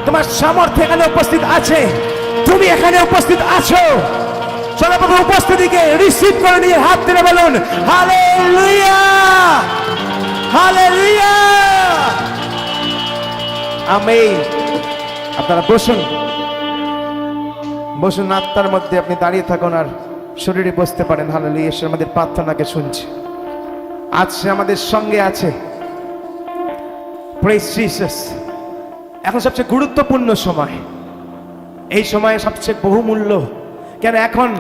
তোমার সামর্থ্য এখানে উপস্থিত আছে, তুমি এখানে উপস্থিত আছো। সর্বপ্রথম উপস্থিতিকে রিসিভ করে নিয়ে হাত তুলে বলুন হালেলুয়া, হালেলুয়া, আমেন। আপনারা বসুন, বসুন। আত্মার মধ্যে আপনি দাঁড়িয়ে থাকুন আর শরীরে বসতে পারেন। হালেলুয়া। সে আমাদের প্রার্থনাকে শুনছে, আজ সে আমাদের সঙ্গে আছে। Praise Jesus. এখন সবচেয়ে গুরুত্বপূর্ণ সময়, এই সময়ে সবচেয়ে বহুমূল্য। কেন এখন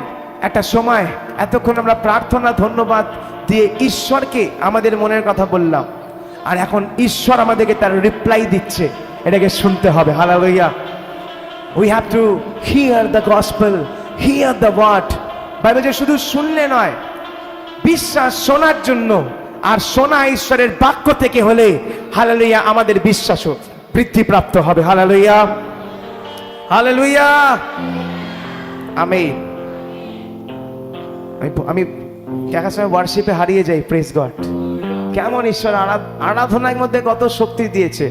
একটা সময়, এতক্ষণ আমরা প্রার্থনা ধন্যবাদ দিয়ে ঈশ্বরকে আমাদের মনের কথা বললাম, আর এখন ঈশ্বর আমাদেরকে তার রিপ্লাই দিচ্ছে, এটাকে শুনতে হবে। Hallelujah. We have to hear the gospel, hear the word. Bible যে শুধু শুনলে নয়, বিশ্বাস শোনার জন্য, আর শোনা ঈশ্বরের বাক্য থেকে হলে হালেলুয়া আমাদের বিশ্বাসও বৃদ্ধিপ্রাপ্ত হবে। Hallelujah, hallelujah, amen. আমি দেখা সময় ওয়ার্শিপে হারিয়ে যাই। Praise God. কেমন ঈশ্বর আরাধনার মধ্যে কত শক্তি দিয়েছে।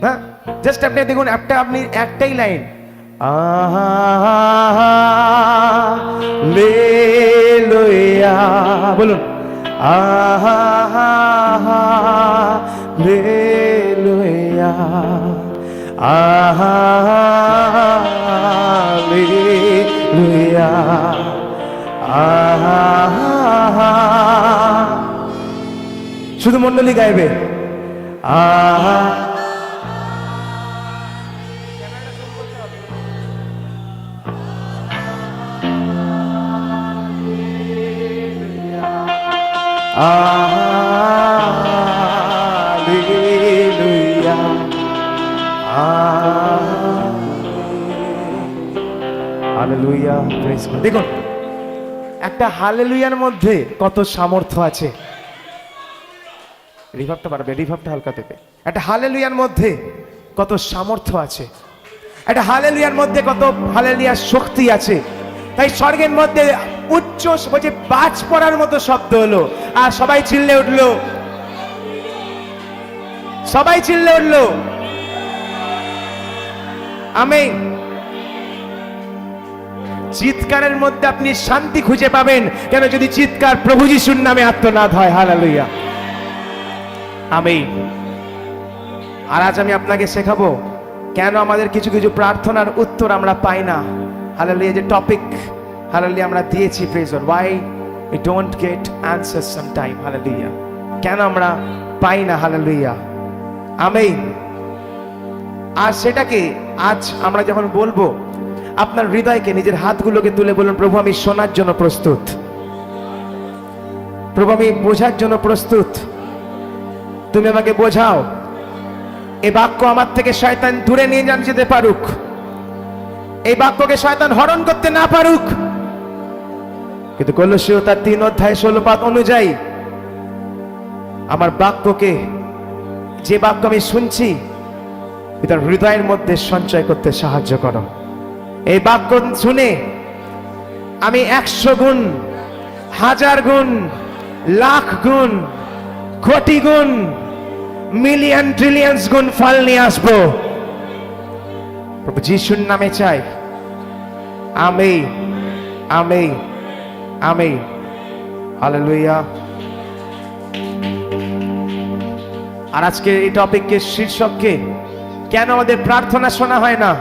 হ্যাঁ, জাস্ট আপনি দেখুন, আপনি একটাই লাইন, হালেলুয়া বলুন, হালেলুয়া, হালেলুয়া, শুধু মণ্ডলী গাইবে। Hallelujah, hallelujah. Praise God. দেখুন, একটা হালেলুয়ার মধ্যে কত সামর্থ্য আছে। রিভাবটা বাড়বে, রিভাবটা হালকা দেবে। একটা হালেলুয়ার মধ্যে কত সামর্থ্য আছে, একটা হালেলুয়ার মধ্যে কত হালেলুয়ার শক্তি আছে। তাই স্বর্গের মধ্যে উচ্চ বলছে বাজ পড়ার মতো শব্দ হলো, আর সবাই চিল্লে উঠলো, সবাই চিল্লে উঠলো, আমেন। চিৎকারের মধ্যে আপনি শান্তি খুঁজে পাবেন। কেন? যদি চিৎকার প্রভু যিশুর নামে আত্মনাদ হয়। Hallelujah, amen. আর আজ আমি আপনাকে শেখাবো কেন আমাদের কিছু কিছু প্রার্থনার উত্তর আমরা পাই না। হালেলুয়া, যে টপিক হালেলুয়া আমরা দিয়েছি, praise God, why we don't get answers sometime। Hallelujah, কেন আমরা পাই না। Hallelujah, amen. আর সেটাকে আজ আমরা যখন বলবো, আপনার হৃদয়কে, নিজের হাতগুলোকে তুলে বলুন, প্রভু আমি শোনার জন্য প্রস্তুত, প্রভু আমি বোঝার জন্য প্রস্তুত, তুমি আমাকে বোঝাও। এই বাক্য আমার থেকে শয়তান দূরে নিয়ে যেতে পারুক, এই বাক্যকে শয়তান হরণ করতে না পারুক। কিন্তু কলোসীয় তার 3 অধ্যায় 16 পদ অনুযায়ী আমার বাক্যকে, যে বাক্য আমি শুনছি, এটা হৃদয়ের মধ্যে সঞ্চয় করতে সাহায্য করো। এই বাক্য শুনে আমি 100 গুণ, 1000 গুণ, লাখ গুণ, কোটি গুণ, মিলিয়ন ট্রিলিয়ন্স গুণ ফল নিয়ে আসবো। প্রভু যিশুর নামে চাই। Amen, amen, amen. হালেলুয়া। আর আজকে এই টপিকের শীর্ষককে, কেন আমাদের প্রার্থনা শোনা হয় না?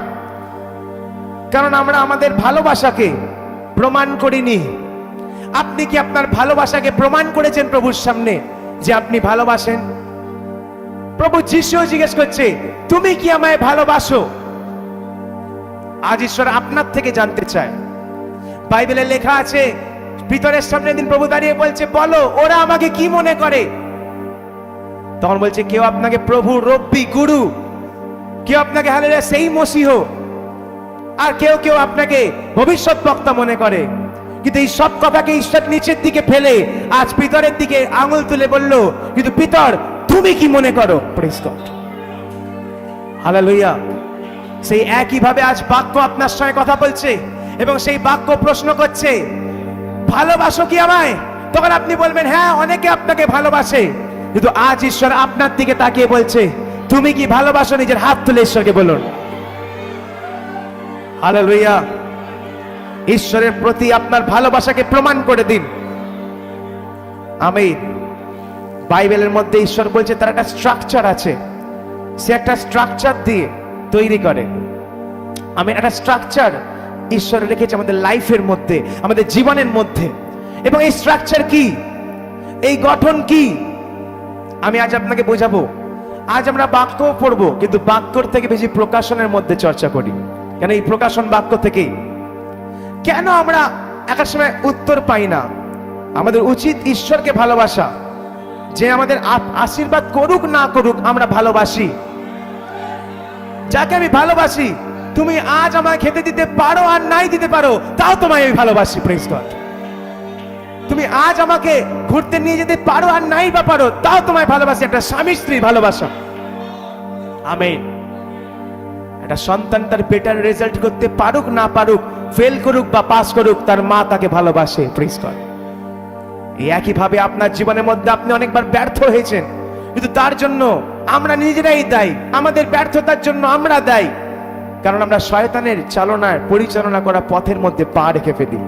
কারণ আমরা আমাদের ভালোবাসাকে প্রমাণ করিনি। আপনি কি আপনার ভালোবাসাকে প্রমাণ করেছেন প্রভুর সামনে যে আপনি ভালোবাসেন? প্রভু যিশু জিজ্ঞেস করছে, তুমি কি আমায় ভালোবাসো? আজ ঈশ্বর আপনার থেকে জানতে চায়। বাইবেলে লেখা আছে, পিতরের সামনে দিন প্রভু দাঁড়িয়ে বলছে, বলো ওরা আমাকে কি মনে করে? তখন বলছে, কেউ আপনাকে প্রভু, রব্বি, গুরু, কেউ আপনাকে হালেলুয়া সেই মসিহ, আর কেউ কেউ আপনাকে ভবিষ্যৎ বক্তা মনে করে। কিন্তু এই সব কথাকে ঈশ্বর নিচের দিকে ফেলে আজ পিতরের দিকে আঙুল তুলে বলল, কিন্তু পিতর তুমি কি মনে করো? Praise God, hallelujah. সেই একই ভাবে আজ বাক্য আপনার সঙ্গে কথা বলছে এবং সেই বাক্য প্রশ্ন করছে, ভালোবাসো কি আমায়? তখন আপনি বলবেন, হ্যাঁ অনেকে আপনাকে ভালোবাসে। কিন্তু আজ ঈশ্বর আপনার দিকে তাকিয়ে বলছে, তুমি কি ভালোবাসো? নিজের হাত তুলে ঈশ্বরকে বলুন হালেলুয়া। ঈশ্বরের প্রতি আপনার ভালোবাসাকে প্রমাণ করে দিন। আমিন। বাইবেলের মধ্যে ঈশ্বর বলছে তার একটা স্ট্রাকচার আছে, সে একটা স্ট্রাকচার দিয়ে তৈরি করে। আমি একটা স্ট্রাকচার ঈশ্বর রেখেছে আমাদের লাইফের মধ্যে, আমাদের জীবনের মধ্যে। এবং এই স্ট্রাকচার কি, এই গঠন কি, আমি আজ আপনাকে বোঝাবো। আজ আমরা বাক্য পড়বো, কিন্তু বাক্যর থেকে বেশি প্রকাশনের মধ্যে চর্চা করি। কেন এই প্রকাশন বাক্য থেকেই। কেন আমরা এক সময় উত্তর পাই না? আমাদের উচিত ঈশ্বরকে ভালোবাসা, যে আমাদের আশীর্বাদ করুক না করুক আমরা ভালোবাসি। যাকে আমি ভালোবাসি, তুমি আজ আমায় খেতে দিতে পারো আর নাই দিতে পারো, তাও তোমায় আমি ভালোবাসি। Praise God. তুমি আজ আমাকে ঘুরতে নিয়ে যেতে পারো আর নাই বা পারো, তাও তোমায় ভালোবাসি। একটা স্বামী স্ত্রী ভালোবাসা। আমেন। একটা সন্তান তার বেটার রেজাল্ট করতে পারুক না পারুক, ফেল করুক বা পাস করুক, তার মা তাকে ভালোবাসে। Praise God. এই একই ভাবে আপনার জীবনের মধ্যে আপনি অনেকবার ব্যর্থ হয়েছেন, কিন্তু তার জন্য আমরা নিজেরাই দায়ী। আমাদের ব্যর্থতার জন্য আমরা দায়ী, কারণ আমরা শয়তানের চালনায় পরিচালনা করা পথের মধ্যে পা রেখে ফেলি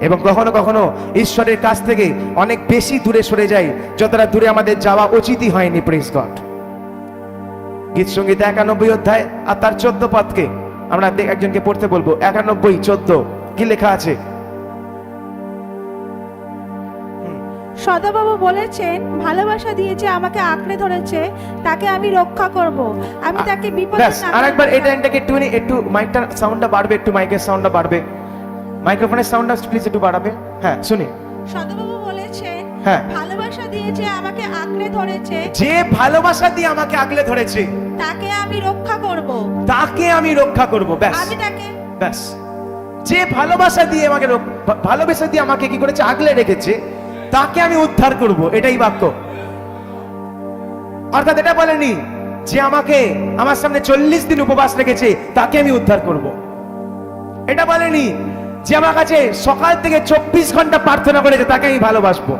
এবং কখনো কখনো ঈশ্বরের কাছ থেকে অনেক বেশি দূরে সরে যাই, যতটা দূরে আমাদের যাওয়া উচিতই হয়নি। Praise God. গীত সঙ্গীত 91 অধ্যায় আর তার 14 পদকে আমরা একজনকে পড়তে বলবো। 91:14 কি লেখা আছে? সদাবাবু বলেছেন, ভালোবাসা দিয়ে যে আমাকে আঁকড়ে ধরেছে তাকে আমি রক্ষা করব, আমি তাকে বিপদে না ফেলবো। আরেকবার এটাকে একটু মাইকটার সাউন্ডটা বাড়বে, একটু মাইকের সাউন্ডটা বাড়বে, মাইক্রোফোনের সাউন্ডটা প্লিজ একটু বাড়াবে। হ্যাঁ শুনি। সদাবাবু বলেছেন, হ্যাঁ, ভালোবাসা দিয়ে যে আমাকে আঁকড়ে ধরেছে, যে ভালোবাসা দিয়ে আমাকে আগলে ধরেছে তাকে আমি রক্ষা করব, তাকে আমি রক্ষা করব। ব্যাস আমি তাকে ব্যাস। যে ভালোবাসা দিয়ে আমাকে ভালোবাসা দিয়ে আমাকে কি করেছে? আগলে রেখেছে, তাকে আমি উদ্ধার করব। এটাই বাক্য। অর্থাৎ এটা বলেনি যে আমাকে আমার সামনে 40 দিন উপবাস রেখেছে তাকে আমি উদ্ধার করব। এটা বলেনি যে আমার কাছে সকাল থেকে 24 ঘন্টা প্রার্থনা করেছে তাকে আমি ভালোবাসবো।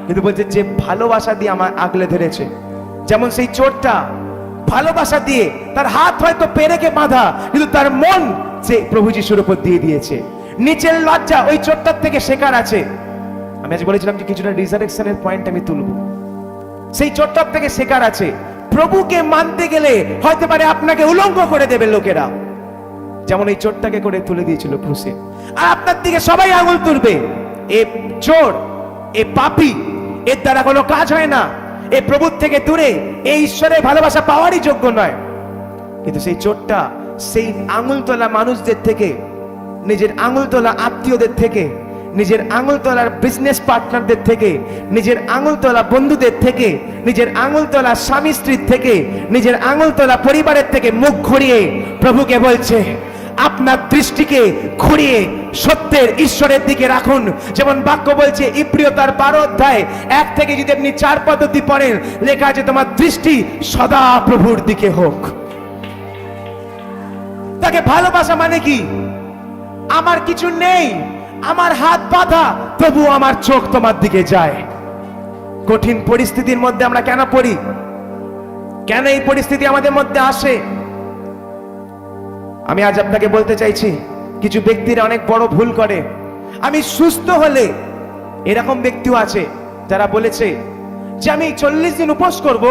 কিন্তু বলছে যে ভালোবাসা দিয়ে আমার আগলে ধরেছে। যেমন সেই চোরটা ভালোবাসা দিয়ে, তার হাত হয়তো পেরেকে বাঁধা, কিন্তু তার মন সে প্রভু যিশুর উপর দিয়ে দিয়েছে। নিচের লজ্জা ওই চোরটার থেকে শেখার আছে। আমি আজ বলেছিলাম যে কিছুটা রিজারেকশনের পয়েন্ট আমি তুলবো। সেই চোরটার থেকে শেখার আছে। প্রভুকে মানতে গেলে হয়তো পারে আপনাকে উলঙ্গ করে দেবে লোকেরা, যেমন এই চোরটাকে করে তুলে দিয়েছিল ক্রুশে। আর আপনার দিকে সবাই আঙুল তুলবে, এ চোর, এ পাপী, এর দ্বারা কোনো কাজ হয় না, এ প্রভুর থেকে দূরে, এই ঈশ্বরের ভালোবাসা পাওয়ারই যোগ্য নয়। কিন্তু সেই চোরটা সেই আঙুল তোলা মানুষদের থেকে, নিজের আঙুল তোলা আত্মীয়দের থেকে, নিজের আঙুল তোলার বিজনেস পার্টনারদের থেকে, নিজের আঙুল তোলা বন্ধুদের থেকে, নিজের আঙুল তোলা স্বামী স্ত্রীর থেকে, নিজের আঙুল তোলা পরিবারের থেকে মুখ ঘুরিয়ে প্রভুকে বলছে, আপনার দৃষ্টিকে ঘুরিয়ে সত্যের ঈশ্বরের দিকে রাখুন। যেমন বাক্য বলছে ইব্রিয় তার 12 অধ্যায় 1 থেকে যদি আপনি 4 পদ্ধতি পড়েন, লেখা আছে তোমার দৃষ্টি সদা প্রভুর দিকে হোক। তাকে ভালোবাসা মানে কি? আমার কিছু নেই, আমার হাত বাঁধা, তবু আমার চোখ তোমার দিকে যায়। কঠিন পরিস্থিতির মধ্যে আমরা কেন পড়ি? কেন এই পরিস্থিতি আমাদের মধ্যে আসে? আমি আজ আপনাকে বলতে চাইছি, কিছু ব্যক্তিরা অনেক বড় ভুল করে। আমি সুস্থ হলে, এরকম ব্যক্তিও আছে যারা বলেছে যে আমি 40 দিন উপোস করব,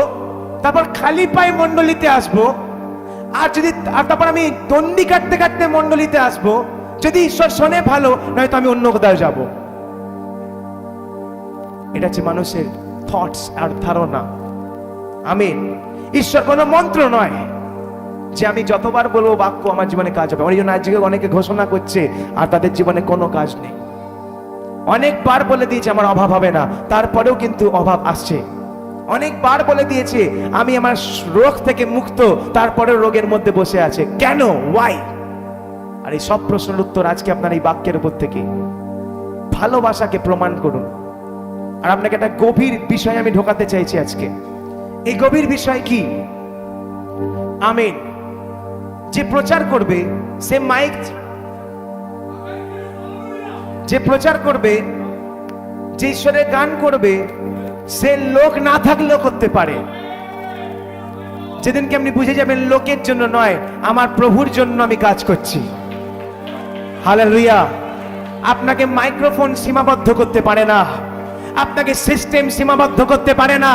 তারপর খালি পায়ে মণ্ডলীতে আসবো, আর তারপর আমি দণ্ডি কাটতে কাটতে মণ্ডলীতে আসবো, যদি ঈশ্বর শোনে ভালো, নয়তো আমি অন্য কোথাও যাব। এটা হচ্ছে মানুষের থটস আর ধারণা। আমিন। ঈশ্বর কোনো মন্ত্র নয় যে আমি যতবার বলবো বাক্য আমার জীবনে কাজ হবে। ওই জন্য আজকে অনেকে ঘোষণা করছে আর তাদের জীবনে কোনো কাজ নেই। অনেকবার বলে দিয়েছে আমার অভাব হবে না, তারপরেও কিন্তু অভাব আসছে। অনেকবার বলে দিয়েছে আমি আমার রোগ থেকে মুক্ত, তারপরে রোগের মধ্যে বসে আছে। কেন? ওয়াই? আর এই সব প্রশ্নের উত্তর আজকে আপনার এই বাক্যের উপর থেকে। ভালোবাসাকে প্রমাণ করুন। আর আপনাকে একটা গভীর বিষয় আমি ঢোকাতে চাইছি আজকে। এই গভীর বিষয় কি? আমিন। যে প্রচার করবে সে মাইক, যে প্রচার করবে, যে ঈশ্বরের গান করবে, সে লোক না থাকলেও করতে পারে। যেদিনকে আপনি বুঝে যাবেন লোকের জন্য নয়, আমার প্রভুর জন্য আমি কাজ করছি। হালেলুয়া। আপনাকে মাইক্রোফোন সীমাবদ্ধ করতে পারে না, আপনাকে সিস্টেম সীমাবদ্ধ করতে পারে না,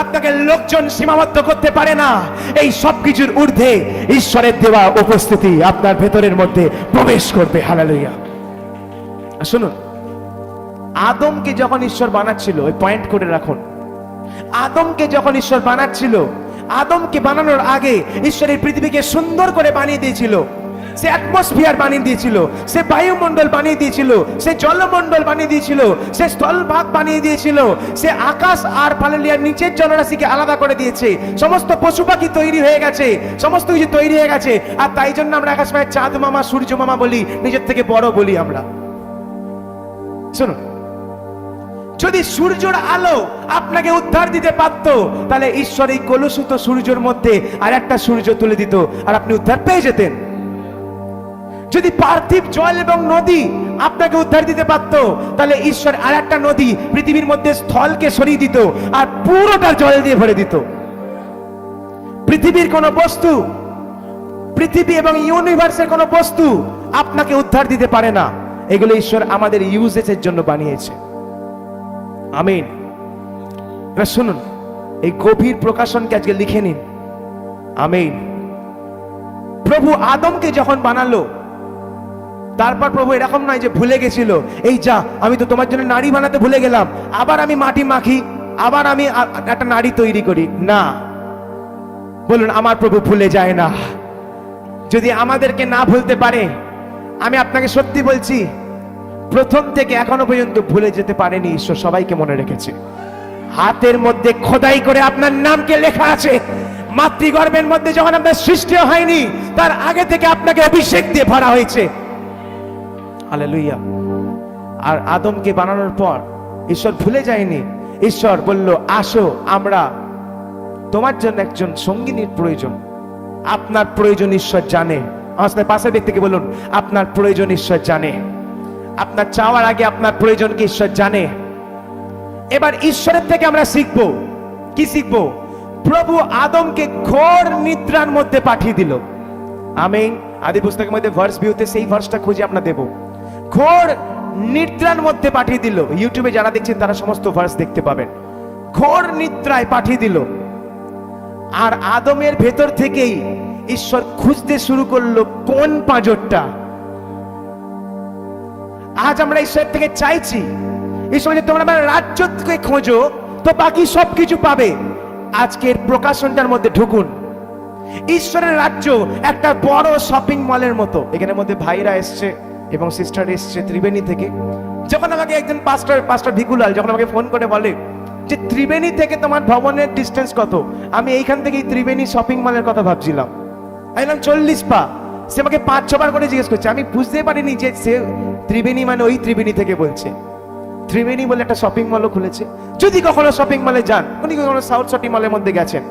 আপনাকে লোকজন সীমাবদ্ধ করতে পারে না। এই সব কিছুর ঊর্ধ্বে ঈশ্বরের দেওয়া উপস্থিতি আপনার ভেতরের মধ্যে প্রবেশ করবে। হালেলুয়া। শুনুন, আদমকে যখন ঈশ্বর বানাচ্ছিল, ওই পয়েন্ট করে রাখুন, আদমকে যখন ঈশ্বর বানাচ্ছিল, আদমকে বানানোর আগে ঈশ্বরের পৃথিবীকে সুন্দর করে বানিয়ে দিয়েছিল। সে অ্যাটমসফিয়ার বানিয়ে দিয়েছিল, সে বায়ুমণ্ডল বানিয়ে দিয়েছিল, সে জলমণ্ডল বানিয়ে দিয়েছিল, সে স্থলভাগ বানিয়ে দিয়েছিল, সে আকাশ আর হালেলুয়ার নিচের জলরাশিকে আলাদা করে দিয়েছে। সমস্ত পশু পাখি তৈরি হয়ে গেছে, সমস্ত কিছু তৈরি হয়ে গেছে। আর তাই জন্য আমরা আকাশ মায়ের চাঁদ মামা, সূর্য মামা বলি, নিজের থেকে বড় বলি আমরা। শুনুন, যদি সূর্যের আলো আপনাকে উদ্ধার দিতে পারত, তাহলে ঈশ্বর এই কলুষিত সূর্যের মধ্যে আর একটা সূর্য তুলে দিত, আর আপনি উদ্ধার পেয়ে যেতেন। যদি পার্থিব জল এবং নদী আপনাকে উদ্ধার দিতে পারত, তাহলে ঈশ্বর আর একটা নদী পৃথিবীর মধ্যে স্থলকে সরিয়ে দিত, আর পুরোটা জল দিয়ে ভরে দিত। পৃথিবীর কোন বস্তু, পৃথিবী এবং ইউনিভার্সের কোন বস্তু আপনাকে উদ্ধার দিতে পারে না। এগুলো ঈশ্বর আমাদের ইউজেসের জন্য বানিয়েছে। আমিন। এবার শুনুন, এই গভীর প্রকাশনকে আজকে লিখে নিন। আমিন। প্রভু আদমকে যখন বানালো, তারপর প্রভু এরকম নয় যে ভুলে গেছিল, এই যা আমি তো তোমার জন্য নারী বানাতে ভুলে গেলাম, আবার আমি মাটি মাখি, আবার আমি একটা নারী তৈরি করি। না, বলুন, আমার প্রভু ভুলে যায় না। যদি আমাদেরকে না ভুলতে পারে, আমি আপনাকে সত্যি বলছি, প্রথম থেকে এখনো পর্যন্ত ভুলে যেতে পারেনি। ঈশ্বর সবাইকে মনে রেখেছে। হাতের মধ্যে খোদাই করে আপনার নামকে লেখা আছে। মাতৃগর্ভের মধ্যে যখন আপনার সৃষ্টি হয়নি, তার আগে থেকে আপনাকে অভিষেক দিয়ে ভরা হয়েছে। হালেলুয়া। আর আদমকে বানানোর পর ঈশ্বর ভুলে যায়নি। ঈশ্বর বলল, আসো, আমরা তোমার জন্য একজন সঙ্গিনীর প্রয়োজন। আপনার প্রয়োজন ঈশ্বর জানে। আমার পাশের ব্যক্তিকে বলুন, আপনার প্রয়োজন ঈশ্বর জানে। আপনার চাওয়ার আগে আপনার প্রয়োজনকে ঈশ্বর জানে। এবার ঈশ্বরের থেকে আমরা শিখব। কি শিখব? প্রভু আদমকে ঘোর নিদ্রার মধ্যে পাঠিয়ে দিল। আমিন। আদি পুস্তকের মধ্যে ভার্স ভিউতে সেই ভার্সটা খুঁজে আপনার দেব। ঘোর নিদ্রার মধ্যে পাঠিয়ে দিল। ইউটিউবে যারা দেখছেন তারা সমস্ত ভার্স দেখতে পাবেন। ঘোর নিদ্রায় পাঠিয়ে দিল। আর আদমের ভেতর থেকেই ঈশ্বর খুঁজতে শুরু করলো কোন পাঁজরটা। আজ আমরা ঈশ্বরের থেকে চাইছি, ঈশ্বর যে তোমরা আমার রাজ্যকে খোঁজো, তো বাকি সবকিছু পাবে। আজকের প্রকাশনটার মধ্যে ঢুকুন। ঈশ্বরের রাজ্য একটা বড় শপিং মলের মতো। এখানের মধ্যে ভাইরা এসছে এবং সিস্টার এসছে ত্রিবেণী থেকে। যখন আমাকে একজন পাস্টার ভিকুলাল যখন আমাকে ফোন করে বলে যে ত্রিবেণী থেকে তোমার ভবনের ডিস্টেন্স কত, আমি এইখান থেকে ত্রিবেণী শপিং মলের কথা ভাবছিলাম। আমি বললাম 40 পা। সে আমাকে 5-6 বার করে জিজ্ঞেস করছে। আমি বুঝতে পারিনি যে সে ত্রিবেণী মানে ওই ত্রিবেণী থেকে বলছে। ত্রিবেণী বলে একটা শপিং মলও খুলেছে। যদি কখনো শপিং মলে যান, উনি কখনো সাউথ শপিং মলের মধ্যে গেছেন,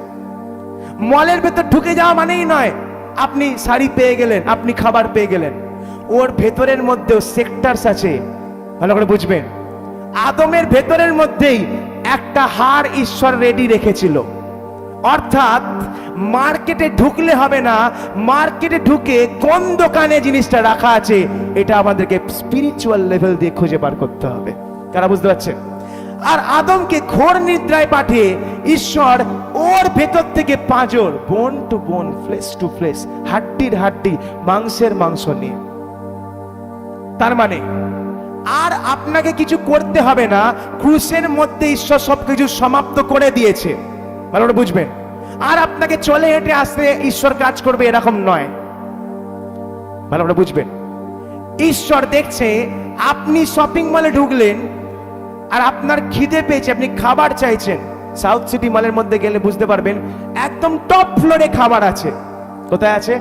মলের ভেতর ঢুকে যাওয়া মানেই নয় আপনি শাড়ি পেয়ে গেলেন, আপনি খাবার পেয়ে গেলেন। ওর ভেতরের মধ্যেও সেক্টরস আছে, ভালো করে বুঝবেন। আদমের ভেতরের মধ্যেই একটা হার ঈশ্বর রেডি রেখেছিল। অর্থাৎ মার্কেটে ঢুকলে হবে না, মার্কেটে ঢুকে কোন দোকানে জিনিসটা রাখা আছে এটা আমাদেরকে স্পিরিচুয়াল লেভেল দিয়ে খুঁজে বার করতে হবে। কারা বুঝতে পারছেন? আর আদমকে ঘোর নিদ্রায় পাঠিয়ে ঈশ্বর ওর ভেতর থেকে পাঁজর, বোন টু বোন, ফ্লেশ টু ফ্লেশ, হাড্ডির হাড্ডি, মাংসের মাংস নিয়ে। তার মানে আর আপনাকে কিছু করতে হবে না, ক্রুশের মধ্যে ঈশ্বর সবকিছু সমাপ্ত করে দিয়েছে। ভালো করে বুঝবেন। আর আপনাকে চলে হেঁটে আসতে ঈশ্বর কাজ করবে এরকম নয়। ভালো করে বুঝবেন। ঈশ্বর দেখছে আপনি শপিং মলে ঢুকলেন আর আপনার খিদে পেয়েছে, আপনি খাবার চাইছেন। সাউথ সিটি মলের মধ্যে গেলে বুঝতে পারবেন একদম টপ ফ্লোরে খাবার আছে। কোথায় আছে?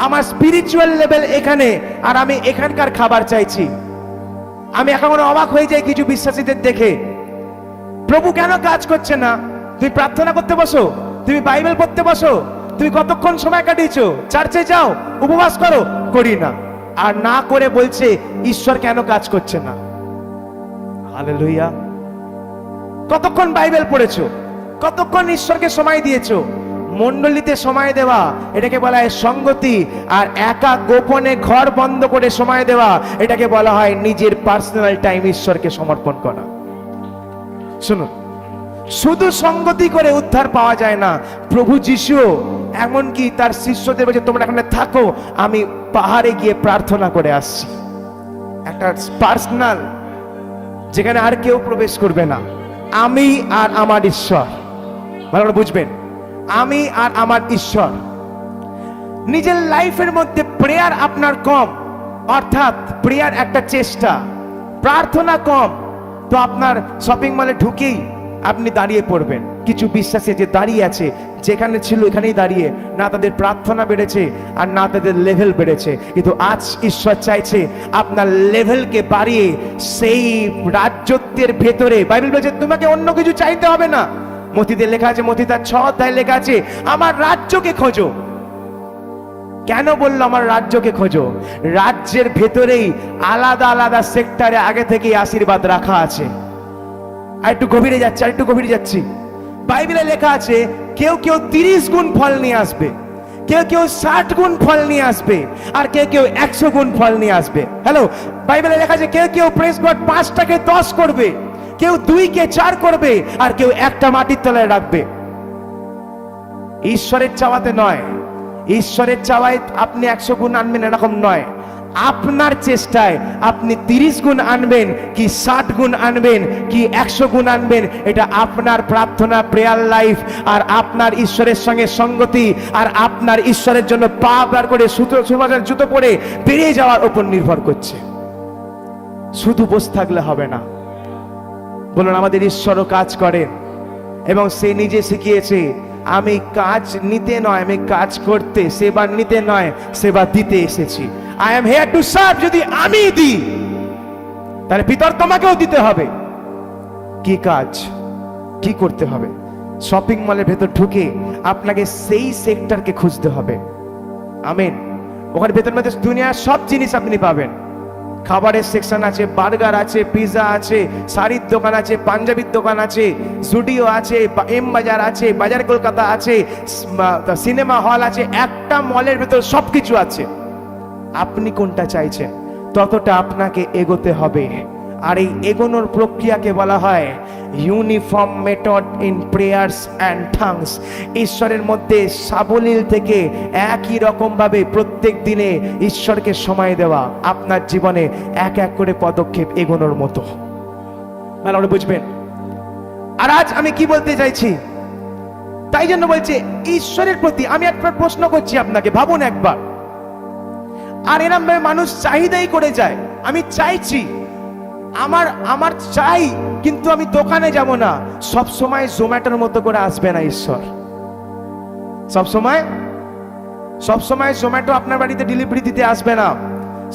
আমার স্পিরিচুয়াল লেভেল এখানে, আর আমি এখানকার খাবার চাইছি। আমি এখন অবাক হয়ে যাই কিছু বিশ্বাসীদের দেখে। প্রভু কেন কাজ করছে না? তুমি প্রার্থনা করতে বসো, তুমি বাইবেল পড়তে বসো, তুমি কতক্ষণ সময় কাটিয়েছো, চার্চে যাও, উপবাস করো, করি না। আর না করে বলছে ঈশ্বর কেন কাজ করছে না। হালেলুয়া। কতক্ষণ বাইবেল পড়েছো, কতক্ষণ ঈশ্বরকে সময় দিয়েছো, মণ্ডলীতে সময় দেওয়া এটাকে বলা হয় সঙ্গতি, আর একা গোপনে ঘর বন্ধ করে সময় দেওয়া এটাকে বলা হয় নিজের পার্সোনাল টাইম ঈশ্বরকে সমর্পণ করা। শুনুন, শুধু সঙ্গতি করে উদ্ধার পাওয়া যায় না। প্রভু যিশু এমনকি তার শিষ্যদের বলছে তোমরা এখানে থাকো, আমি পাহাড়ে গিয়ে প্রার্থনা করে আসছি। একটা পার্সোনাল, যেখানে আর কেউ প্রবেশ করবে না, আমি আর আমার ঈশ্বর। ভালো করে বুঝবেন, আমি আর আমার ঈশ্বর। নিজের লাইফের মধ্যে প্রেয়ার আপনার কম, অর্থাৎ প্রেয়ার একটা চেষ্টা, প্রার্থনা কম, তো আপনার শপিং মলে ঢুকেই আপনি দাঁড়িয়ে পড়বেন। কিছু বিশ্বাসী যে দাঁড়িয়ে আছে, যেখানে ছিল এখানেই দাঁড়িয়ে, না তাদের প্রার্থনা বেড়েছে আর না তাদের লেভেল বেড়েছে। কিন্তু আজ ঈশ্বর চাইছে আপনার লেভেলকে বাড়িয়ে সেই রাজ্যত্বের ভেতরে, বাইবেল বলছে তোমাকে অন্য কিছু চাইতে হবে না। মথিতে লেখা আছে, মথি তার 6 অধ্যায়ে লেখা আছে আমার রাজ্যকে খোঁজো। কেন বললো আমার রাজ্যকে খোঁজো? রাজ্যের ভেতরেই আলাদা আলাদা সেক্টরে আগে থেকেই আশীর্বাদ রাখা আছে। আর একটু গভীরে যাচ্ছি। বাইবেলে লেখা আছে কেউ কেউ 30 গুণ ফল নিয়ে আসবে, কেউ কেউ 60 গুণ ফল নিয়ে আসবে, আর কেউ কেউ 100 গুণ ফল নিয়ে আসবে। হ্যালো, বাইবেলে লেখা আছে কেউ কেউ প্রেস গড 5টাকে 10 করবে, কেউ 2কে 4 করবে, আর কেউ একটা মাটির তলায় রাখবে। ঈশ্বরের চাওয়াতে নয়, ঈশ্বরের চাওয়ায় আপনি 100 গুণ আনবেন এরকম নয়। আপনার চেষ্টায় আপনি 30 গুণ আনবেন কি 60 গুণ আনবেন কি 100 গুণ আনবেন, এটা আপনার প্রার্থনা, প্রেয়ার লাইফ, আর আপনার ঈশ্বরের সঙ্গে সঙ্গতি, আর আপনার ঈশ্বরের জন্য পা বার করে জুতো পরে বেরিয়ে যাওয়ার উপর নির্ভর করছে। শুধু বসে থাকলে হবে না। বলুন, আমাদের ঈশ্বরও কাজ করেন এবং সে নিজে শিখিয়েছে আমি কাজ নিতে নয়, আমি কাজ করতে, সেবা নিতে নয়, সেবা দিতে এসেছি। I am here to serve. যদি আমি দিই তাহলে পিতর তোমাকেও দিতে হবে। কি কাজ, কি করতে হবে? শপিং মলের ভেতর ঢুকে আপনাকে সেই সেক্টরকে খুঁজতে হবে। আমেন। ওখানে ভেতর মধ্যে দুনিয়ার সব জিনিস আপনি পাবেন। খাবারের সেকশন আছে, বার্গার আছে, পিৎজা আছে, শাড়ির দোকান আছে, পাঞ্জাবির দোকান আছে, জুডিও আছে, এম বাজার আছে, বাজার কলকাতা আছে, সিনেমা হল আছে। একটা মলের ভেতর সবকিছু আছে। আপনি কোনটা চাইছেন ততটা আপনাকে এগোতে হবে। আর এই এগোনোর প্রক্রিয়াকে বলা হয় uniform method in prayers and thanks. ঈশ্বরের মধ্যে সাবলীল থেকে একই রকম ভাবে প্রত্যেক দিনে ঈশ্বরকে সময় দেওয়া আপনার জীবনে এক এক করে পদক্ষেপ এগোনোর মতো। ভালো করে বুঝবেন। আর আজ আমি কি বলতে চাইছি, তাই জন্য বলছি ঈশ্বরের প্রতি আমি একটা প্রশ্ন করছি আপনাকে, ভাবুন একবার। আর এরম ভাবে মানুষ চাহিদাই করে যায়, আমি চাইছি, আমার চাই, কিন্তু আমি দোকানে যাব না। সব সময় জোম্যাটোর মতো করে আসবে না ঈশ্বর। সব সময় জোম্যাটো আপনার বাড়িতে ডেলিভারি দিতে আসবে না।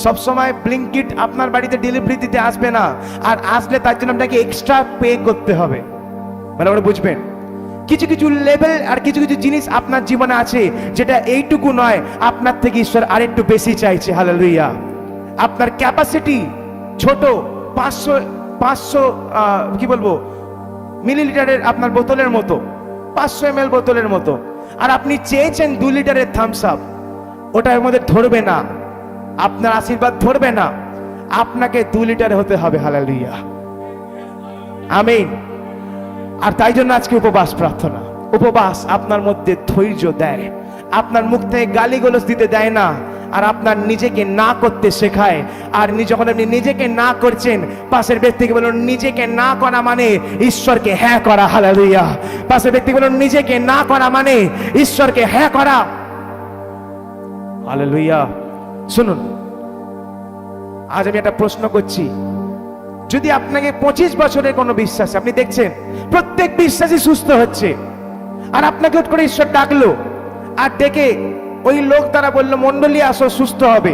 সব সময় ব্লিঙ্কিট আপনার বাড়িতে ডেলিভারি দিতে আসবে না। আর আসলে তার জন্য আপনাকে এক্সট্রা পে করতে হবে। মানে ওরা বুঝবেন, কিছু কিছু লেভেল আর কিছু কিছু জিনিস আপনার জীবনে আছে যেটা এইটুকু নয়, আপনার থেকে ঈশ্বর আরেকটু বেশি চাইছে। হালেলুয়া। আপনার ক্যাপাসিটি ছোট, 500 কি বলবো মিলিলিটারের আপনার বোতলের মতো, 500 ml বোতলের মতো, আর আপনি চেয়েছেন 2 লিটারের থামস আপ। ওটার মধ্যে ধরবে না, আপনার আশীর্বাদ ধরবে না, আপনাকে 2 লিটার হতে হবে। হালেলুয়া, আমিন। আর তাই জন্য আজকে উপবাস প্রার্থনা। উপবাস আপনার মধ্যে ধৈর্য দেয়, আপনার মুখ থেকে গালিগালাজ দিতে দেয় না, আর আপনার নিজেকে না করতে শেখায়। আর যখন আপনি নিজেকে না করছেন, পাশের ব্যক্তিকে বলুন নিজেকে না করা মানে ঈশ্বরকে হ্যাঁ করা। হালেলুয়া। পাশের ব্যক্তি বলুন নিজেকে না করা মানে ঈশ্বরকে হ্যাঁ করা। হালেলুয়া। শুনুন, আজ আমি একটা প্রশ্ন করছি। যদি আপনাকে 25 বছরের কোনো বিশ্বাস, আপনি দেখছেন প্রত্যেক বিশ্বাসী সুস্থ হচ্ছে, আর আপনাকে হুট করে ঈশ্বর ডাকলো, আর ডেকে ওই লোক তারা বললো মন্ডলী আসো সুস্থ হবে,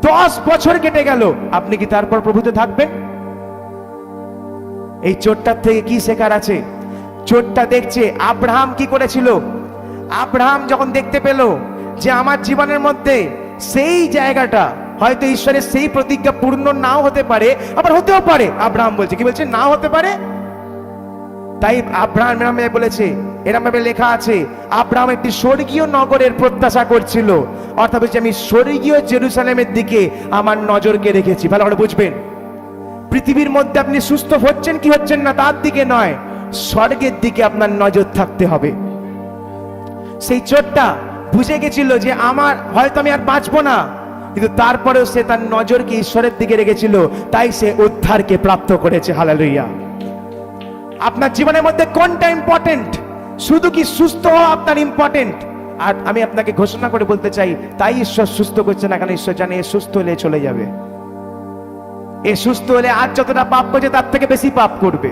10 বছর কেটে গেল, আপনি কি তারপর প্রভুতে থাকবেন? এই চোরটার থেকে কি শেখার আছে? চোরটা দেখছে আব্রাহাম কি করেছিল। আব্রাহাম যখন দেখতে পেল যে আমার জীবনের মধ্যে সেই জায়গাটা, হয়তো ঈশ্বরের সেই প্রতিজ্ঞা পূর্ণ নাও হতে পারে, আবার হতেও পারে। আব্রাহাম বলছে, কি বলছে? নাও হতে পারে। তাই আব্রাহাম এরমভাবে বলেছে, এরমভাবে লেখা আছে, আব্রাহাম একটি স্বর্গীয় নগরের প্রত্যাশা করছিল, অর্থাৎ বলছে আমি স্বর্গীয় জেরুসালেমের দিকে আমার নজরকে রেখেছি। ভালো করে বুঝবেন, পৃথিবীর মধ্যে আপনি সুস্থ হচ্ছেন কি হচ্ছেন না তার দিকে নয়, স্বর্গের দিকে আপনার নজর থাকতে হবে। সেই চোরটা বুঝে গেছিল যে আমার হয়তো আমি আর বাঁচবো না, কিন্তু তারপরেও সে তার নজরকে ঈশ্বরের দিকে রেখেছিল, তাই সে উদ্ধারকে প্রাপ্ত করেছে। হালেলুয়া। আপনার জীবনের মধ্যে কোনটা ইম্পর্টেন্ট? শুধু কি সুস্থ হওয়া আপনার ইম্পর্টেন্ট? আর আমি আপনাকে ঘোষণা করে বলতে চাই, তাই ঈশ্বর সুস্থ করছে না, কারণ ঈশ্বর জানে এ সুস্থ হলে চলে যাবে। এ সুস্থ হলে আজ যতটা পাপ করছে তার থেকে বেশি পাপ করবে।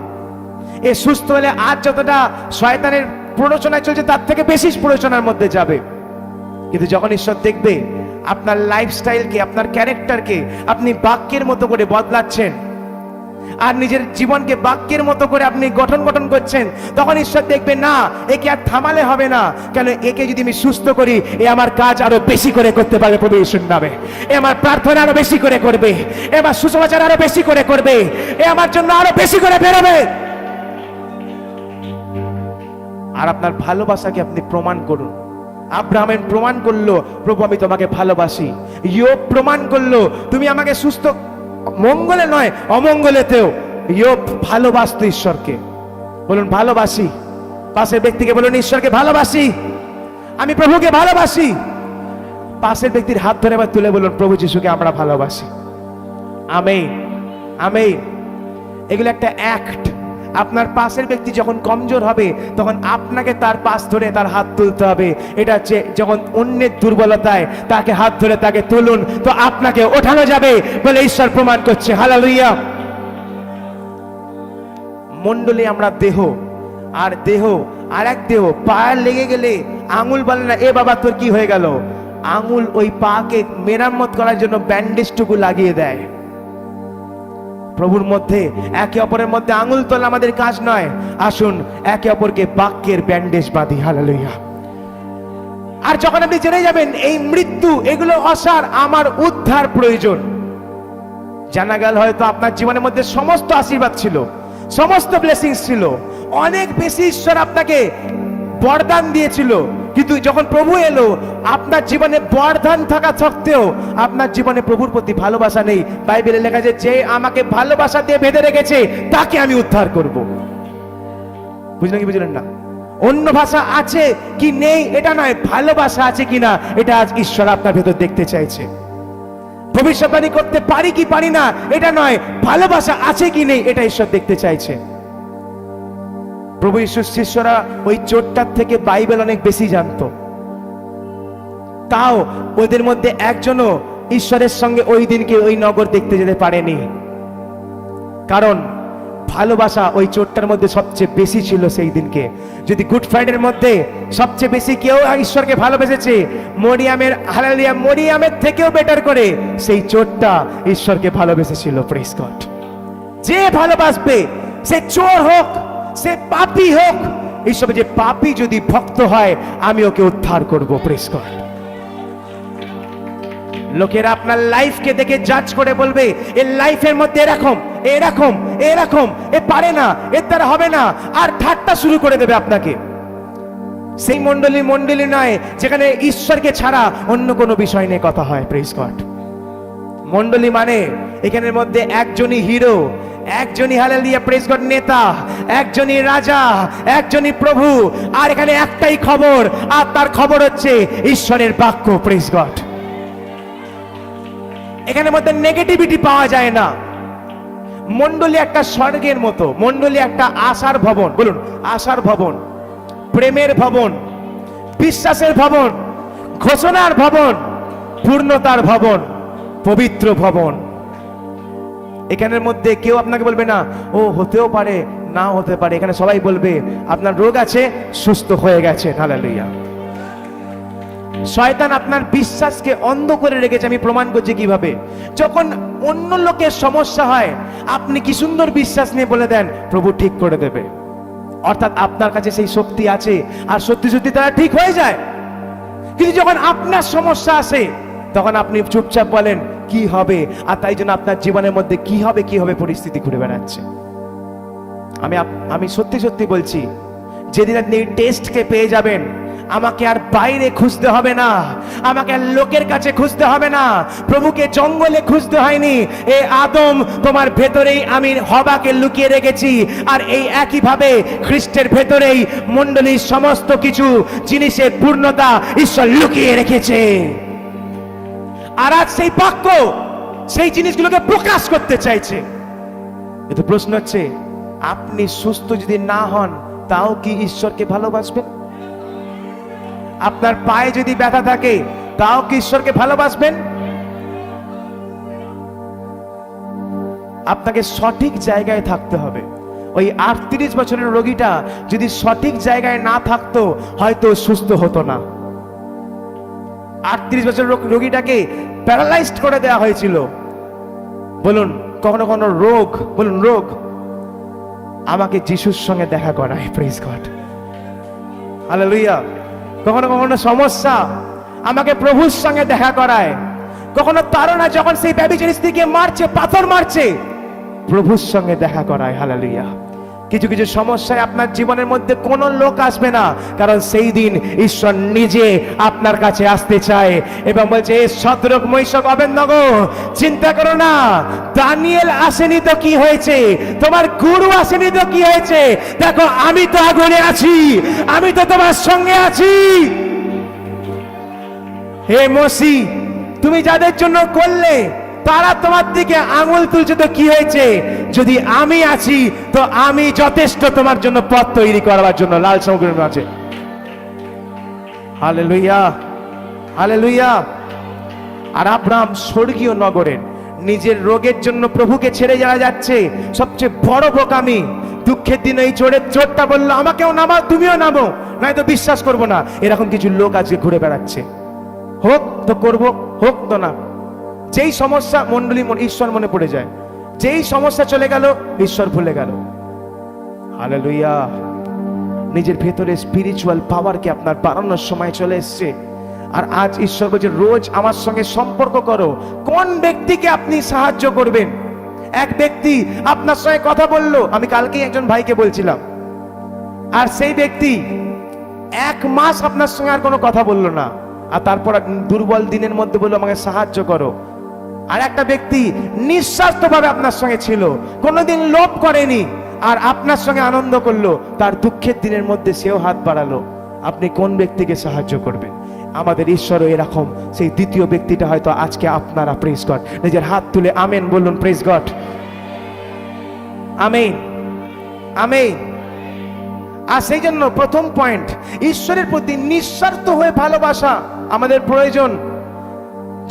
এ সুস্থ হলে আজ যতটা শয়তানের প্ররোচনায় চলছে তার থেকে বেশি প্ররোচনার মধ্যে যাবে। কিন্তু যখন ঈশ্বর দেখবে আপনার লাইফস্টাইলকে, আপনার ক্যারেক্টারকে আপনি বাক্যের মতো করে বদলাচ্ছেন, আর নিজের জীবনকে বাক্যের মতো করে আপনি গঠন করছেন, তখন ঈশ্বর দেখবে না, একে আর থামালে হবে না। কেন? একে যদি আমি সুস্থ করি, এ আমার কাজ আরো বেশি করে করতে পারবে প্রভু যিশুর নামে। এ আমার প্রার্থনা আরো বেশি করে করবে, এ আমার সুসমাচার আরো বেশি করে করবে, এ আমার জন্য আরো বেশি করে বেরোবে। আর আপনার ভালোবাসাকে আপনি প্রমাণ করুন। আব্রাহাম প্রমাণ করলো, প্রভু আমি তোমাকে ভালোবাসি। ইয়োব প্রমাণ করলো, তুমি আমাকে সুস্থ, মঙ্গলে নয় অমঙ্গলেতেও ইয়োব ভালোবাসতো ঈশ্বরকে। বলুন ভালোবাসি। পাশের ব্যক্তিকে বলুন ঈশ্বরকে ভালোবাসি, আমি প্রভুকে ভালোবাসি। পাশের ব্যক্তির হাত ধরে আবার তুলে বলুন প্রভু যিশুকে আমরা ভালোবাসি। Amen, amen. এগুলো একটা অ্যাক্ট। আপনার পাশের ব্যক্তি যখন কমজোর হবে তখন আপনাকে তার পাশ ধরে তার হাত তুলতে হবে। এটা হচ্ছে যখন অন্যের দুর্বলতায় তাকে হাত ধরে তাকে তুলুন, তো আপনাকে ওঠানো যাবে বলে ঈশ্বর প্রমাণ করছে। হালেলুয়া। মণ্ডলী আমরা দেহ, আর দেহ আর এক দেহ। পায়ের লেগে গেলে আঙুল বলে না এ বাবা তোর কি হয়ে গেল, আঙুল ওই পাকে মেরামত করার জন্য ব্যান্ডেজটুকু লাগিয়ে দেয়। প্রভুর মধ্যে একে অপরের মধ্যে আঙুল তোলা আমাদের কাজ নয়। আসুন একে অপরকে বাক্যের ব্যান্ডেজ বাঁধি। হালেলুয়া। আর যখন আপনি জেনে যাবেন এই মৃত্যু এগুলো অসার, আমার উদ্ধার প্রয়োজন, জানা গেল হয়তো আপনার জীবনের মধ্যে সমস্ত আশীর্বাদ ছিল, সমস্ত ব্লেসিংস ছিল, অনেক বেশি ঈশ্বর আপনাকে বরদান দিয়েছিল, কিন্তু যখন প্রভু এলো আপনার জীবনে বরদান থাকা সত্ত্বেও আপনার জীবনে প্রভুর প্রতি ভালোবাসা নেই। বাইবেলে লেখা আছে যে আমাকে ভালোবাসা দিয়ে বেঁধে রেখেছে তাকে আমি উদ্ধার করব। বুঝলেন কি বুঝলেন না? অন্য ভাষা আছে কি নেই এটা নয়, ভালোবাসা আছে কিনা এটা আজ ঈশ্বর আপনার ভেতর দেখতে চাইছে। ভবিষ্যৎবাণী করতে পারি কি পারি না এটা নয়, ভালোবাসা আছে কি নেই এটা ঈশ্বর দেখতে চাইছে। প্রভু যিশুর শিষ্যরা ওই চোরটার থেকে বাইবেল অনেক বেশি জানতো, তাও ওদের মধ্যে একজনও ঈশ্বরের সঙ্গে ওই দিনকে ওই নগর দেখতে যেতে পারেনি, কারণ ভালোবাসা ওই চোরটার মধ্যে সবচেয়ে বেশি ছিল সেই দিনকে। যদি গুড ফ্রাইডের মধ্যে সবচেয়ে বেশি কেউ ঈশ্বরকে ভালোবেসেছে, মরিয়ামের, হালেলুয়া, মরিয়ামের থেকেও বেটার করে সেই চোরটা ঈশ্বরকে ভালোবেসেছিল। Praise god. যে ভালোবাসবে, সে চোর হোক, সে পাপী হোক, ঈশ্বর যে পাপী যদি ভক্ত হয় আমি ওকে উদ্ধার করব। Praise God. লোকেরা আপনার লাইফকে দেখে জাজ করে বলবে এর লাইফের মধ্যে এরকম এরকম এরকম, এ পারে না, এর দ্বারা হবে না, আর ঠাট্টা শুরু করে দেবে আপনাকে। সেই মণ্ডলী নয় যেখানে ঈশ্বরকে ছাড়া অন্য কোনো বিষয় নিয়ে কথা হয়। Praise God. মণ্ডলী মানে এখানের মধ্যে একজনই হিরো, একজনই হালেলুয়া প্রেজ গড নেতা, একজনই রাজা, একজনই প্রভু, আর এখানে একটাই খবর, আর তার খবর হচ্ছে ঈশ্বরের বাক্য। Praise God. এখানের মধ্যে নেগেটিভিটি পাওয়া যায় না। মণ্ডলী একটা স্বর্গের মতো, মণ্ডলী একটা আশার ভবন। বলুন আশার ভবন, প্রেমের ভবন, বিশ্বাসের ভবন, ঘোষণার ভবন, পূর্ণতার ভবন, পবিত্র ভবন। এখানের মধ্যে কেউ আপনাকে বলবে না ও হতেও পারে, না হতে পারে। এখানে সবাই বলবে আপনার রোগ আছে, সুস্থ হয়ে গেছে। হালেলুয়া। শয়তান আপনার বিশ্বাসকে অন্ধ করে রেখেছে। আমি প্রমাণ করছি কিভাবে। যখন অন্য লোকের সমস্যা হয় আপনি কি সুন্দর বিশ্বাস নিয়ে বলে দেন প্রভু ঠিক করে দেবে, অর্থাৎ আপনার কাছে সেই শক্তি আছে আর সত্যি সত্যি তারা ঠিক হয়ে যায়। কিন্তু যখন আপনার সমস্যা আসে তখন আপনি চুপচাপ বলেন কি হবে, আর তাই জন্য আপনার জীবনের মধ্যে কি হবে পরিস্থিতি ঘুরে বেড়াচ্ছে। আমি সত্যি সত্যি বলছি, যেদিন আপনি এই টেস্টকে পেয়ে যাবেন, আমাকে আর বাইরে খুঁজতে হবে না, আমাকে আর লোকের কাছে খুঁজতে হবে না, প্রভুকে জঙ্গলে খুঁজতে হয়নি। এ আদম, তোমার ভেতরেই আমি হবাকে লুকিয়ে রেখেছি, আর এই একইভাবে খ্রিস্টের ভেতরেই মণ্ডলীর সমস্ত কিছু জিনিসের পূর্ণতা ঈশ্বর লুকিয়ে রেখেছে। আর আজ সেই বাক্য সেই জিনিসগুলোকে প্রকাশ করতে চাইছে। কিন্তু প্রশ্ন হচ্ছে, আপনি সুস্থ যদি না হন, তাও কি ঈশ্বরকে ভালোবাসবেন? আপনার পায়ে যদি ব্যথা থাকে, তাও কি ঈশ্বরকে ভালোবাসবেন? আপনাকে সঠিক জায়গায় থাকতে হবে। ওই 38 বছরের রোগীটা যদি সঠিক জায়গায় না থাকতো, হয়তো সুস্থ হতো না। 38 বছরের রোগীটাকে প্যারালাইজড করে দেওয়া হয়েছিল। বলুন, কখনো কখনো রোগ, বলুন রোগ আমাকে যিশুর সঙ্গে দেখা করায়। Praise God, hallelujah. কখনো কখনো সমস্যা আমাকে প্রভুর সঙ্গে দেখা করায়। কখনো তাড়না যখন সেই ব্যভিচারী স্ত্রীকে মারছে, পাথর মারছে, প্রভুর সঙ্গে দেখা করায়। হালেলুয়া। কিছু কিছু সমস্যায় আপনার জীবনের মধ্যে কোনো লোক আসবে না, কারণ সেই দিন ঈশ্বর নিজে আপনার কাছে আসতে চায় এবং বলছে, এ শদ্রক মৈশক অবেদনগো, চিন্তা করো না, দানিয়েল আসেনি তো কি হয়েছে, তোমার গুরু আসেনি তো কি হয়েছে, দেখো আমি তো আগুনে আছি, আমি তো তোমার সঙ্গে আছি। হে মসি, তুমি যাদের জন্য করলে তারা তোমার দিকে আঙুল তুলছে তো কি হয়েছে, যদি আমি আছি তো আমি যথেষ্ট তোমার জন্য পথ তৈরি করার জন্য। লাল সমুদ্রের মাঝে, হালেলুয়া, হালেলুয়া। আর আব্রাহাম স্বর্গীয় নগরের নিজের রোগের জন্য প্রভুকে ছেড়ে যারা যাচ্ছে, সবচেয়ে বড় বোকামি। দুঃখের দিন এই চোরটা বললো, আমাকেও নামাও, তুমিও নামো, নাই তো বিশ্বাস করবো না। এরকম কিছু লোক আজকে ঘুরে বেড়াচ্ছে। হোক তো করবো, হোক তো না। যেই সমস্যা মণ্ডলী ঈশ্বর মনে পড়ে যায়, যেই সমস্যা চলে গেল ঈশ্বর ভুলে গেল। হালেলুয়া। নিজের ভেতরে স্পিরিচুয়াল পাওয়ারকে আপনার বাড়ানোর সময় চলে এসছে। আর আজ ঈশ্বর বলছে, রোজ আমার সঙ্গে সম্পর্ক করো। কোন ব্যক্তিকে আপনি সাহায্য করবেন? এক ব্যক্তি আপনার সঙ্গে কথা বললো, আমি কালকেই একজন ভাইকে বলছিলাম, আর সেই ব্যক্তি 1 মাস আপনার সঙ্গে আর কোনো কথা বললো না, আর তারপর দুর্বল দিনের মধ্যে বললো আমাকে সাহায্য করো। আর একটা ব্যক্তি নিঃস্বার্থভাবে আপনার সঙ্গে ছিল, কোনোদিন লোভ করেনি, আর আপনার সঙ্গে আনন্দ করলো, তার দুঃখের দিনের মধ্যে সেও হাত বাড়ালো। আপনি কোন ব্যক্তিকে সাহায্য করবেন? আমাদের ঈশ্বরও এরকম, সেই দ্বিতীয় ব্যক্তিটা হয়তো আজকে আপনারা। Praise God. নিজের হাত তুলে আমেন বলুন। Praise God, amen, amen. আর সেই জন্য প্রথম পয়েন্ট, ঈশ্বরের প্রতি নিঃস্বার্থ হয়ে ভালোবাসা আমাদের প্রয়োজন।